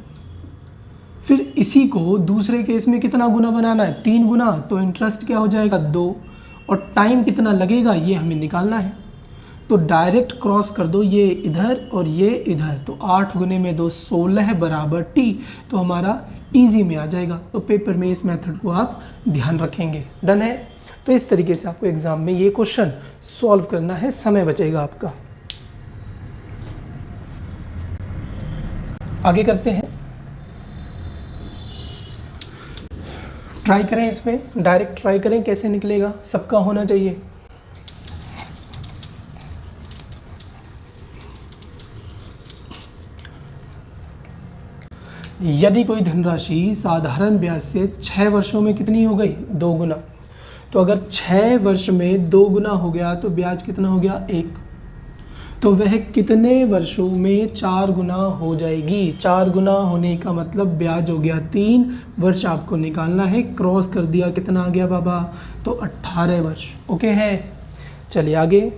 फिर इसी को दूसरे केस में कितना गुना बनाना है, 3 गुना, तो इंटरेस्ट क्या हो जाएगा 2, और टाइम कितना लगेगा ये हमें निकालना है। तो डायरेक्ट क्रॉस कर दो, ये इधर और ये इधर, तो 8 गुने में 2 16 बराबर T, तो हमारा इजी में आ जाएगा। तो पेपर में इस मेथड को आप ध्यान रखेंगे। डन है। तो इस तरीके से आपको एग्जाम में ये क्वेश्चन सॉल्व करना है, समय बचेगा आपका। आगे करते हैं, ट्राई करें, इसमें डायरेक्ट ट्राई करें कैसे निकलेगा, सबका होना चाहिए। यदि कोई धनराशि साधारण ब्याज से 6 वर्षों में कितनी हो गई, 2 गुना। तो अगर 6 वर्ष में 2 गुना हो गया तो ब्याज कितना हो गया, 1। तो वह कितने वर्षों में 4 गुना हो जाएगी। 4 गुना होने का मतलब ब्याज हो गया 3 वर्ष, आपको निकालना है। क्रॉस कर दिया, कितना आ गया बाबा, तो 18 वर्ष। ओके है, चलिए आगे।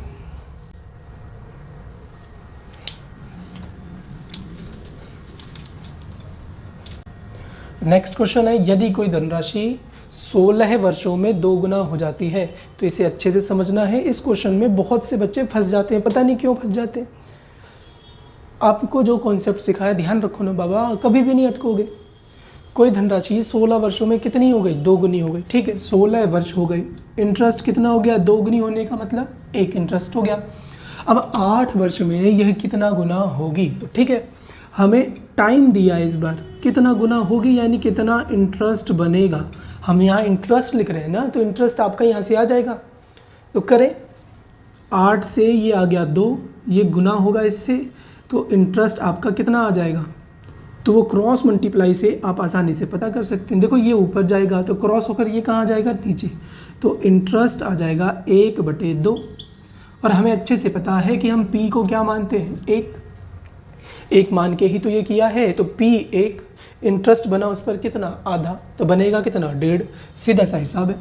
नेक्स्ट क्वेश्चन है, यदि कोई धनराशि 16 वर्षों में 2 गुना हो जाती है। तो इसे अच्छे से समझना है। इस क्वेश्चन में बहुत से बच्चे फंस जाते हैं, पता नहीं क्यों फंस जाते हैं। आपको जो कॉन्सेप्ट सिखाया ध्यान रखो ना बाबा, कभी भी नहीं अटकोगे। कोई धनराशि 16 वर्षों में कितनी हो गई, 2 गुनी हो गई, ठीक है। 16 वर्ष हो गए, इंटरेस्ट कितना हो गया, 2 गुनी होने का मतलब 1 इंटरेस्ट हो गया। अब 8 वर्ष में यह कितना गुना होगी, तो ठीक है, हमें टाइम दिया इस बार, कितना गुना होगी यानी कितना इंटरेस्ट बनेगा। हम यहाँ इंटरेस्ट लिख रहे हैं ना, तो इंटरेस्ट आपका यहाँ से आ जाएगा। तो करें, 8 से ये आ गया 2, ये गुना होगा इससे, तो इंटरेस्ट आपका कितना आ जाएगा। तो वो क्रॉस मल्टीप्लाई से आप आसानी से पता कर सकते हैं। देखो ये ऊपर जाएगा तो क्रॉस होकर ये कहाँ जाएगा, नीचे। तो इंटरेस्ट आ जाएगा 1/2, और हमें अच्छे से पता है कि हम P को क्या मानते हैं, 1 मान के ही तो ये किया है। तो P1 इंटरेस्ट बना उस पर कितना, आधा, तो बनेगा कितना, 1.5। सीधा सा हिसाब है।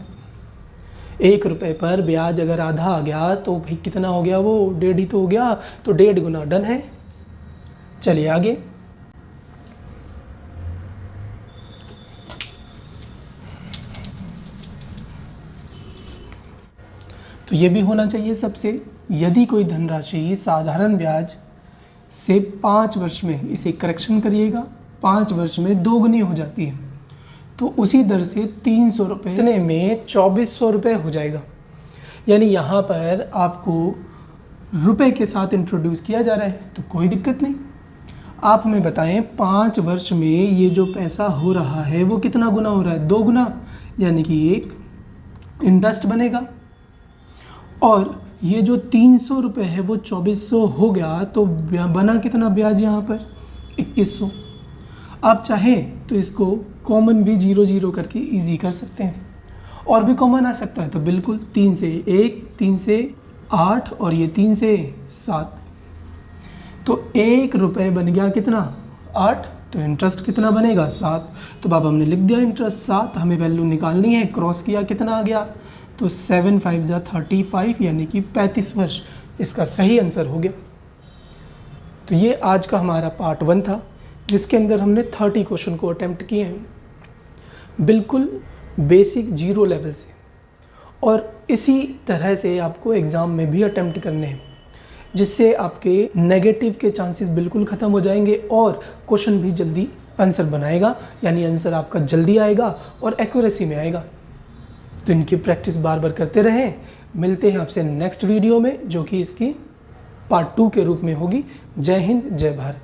1 रुपये पर ब्याज अगर आधा आ गया तो भाई कितना हो गया, वो 1.5 ही तो हो गया, तो 1.5 गुना डन है। चलिए आगे। तो ये भी होना चाहिए सबसे, यदि कोई धनराशि साधारण ब्याज से 5 वर्ष में, इसे करेक्शन करिएगा, 5 वर्ष में 2 गुनी हो जाती है, तो उसी दर से 300 रुपये इतने में 2400 रुपये हो जाएगा। यानी यहाँ पर आपको रुपए के साथ इंट्रोड्यूस किया जा रहा है, तो कोई दिक्कत नहीं। आप हमें बताएं 5 वर्ष में ये जो पैसा हो रहा है वो कितना गुना हो रहा है, 2 गुना, यानी कि एक इंटरेस्ट बनेगा। और ये जो 300 रुपये है वो 2400 हो गया, तो बना कितना ब्याज यहाँ पर, 2100। आप चाहें तो इसको कॉमन भी 0 0 करके इजी कर सकते हैं, और भी कॉमन आ सकता है, तो बिल्कुल 3 से 1, 3 से 8 और ये 3 से 7, तो 1 रुपये बन गया कितना, 8, तो इंटरेस्ट कितना बनेगा, 7। तो बाबा हमने लिख दिया इंटरेस्ट 7, हमें वैल्यू निकालनी है, क्रॉस किया कितना आ गया, तो 7 5 35, यानी कि 35 वर्ष इसका सही आंसर हो गया। तो ये आज का हमारा पार्ट 1 था, जिसके अंदर हमने 30 क्वेश्चन को अटेम्प्ट किए हैं, बिल्कुल बेसिक 0 लेवल से, और इसी तरह से आपको एग्ज़ाम में भी अटेम्प्ट करने हैं, जिससे आपके नेगेटिव के चांसेस बिल्कुल ख़त्म हो जाएंगे और क्वेश्चन भी जल्दी आंसर बनाएगा, यानी आंसर आपका जल्दी आएगा और एक्यूरेसी में आएगा। तो इनकी प्रैक्टिस बार बार करते रहें। मिलते हैं आपसे नेक्स्ट वीडियो में, जो कि इसकी पार्ट 2 के रूप में होगी। जय हिंद, जय भारत।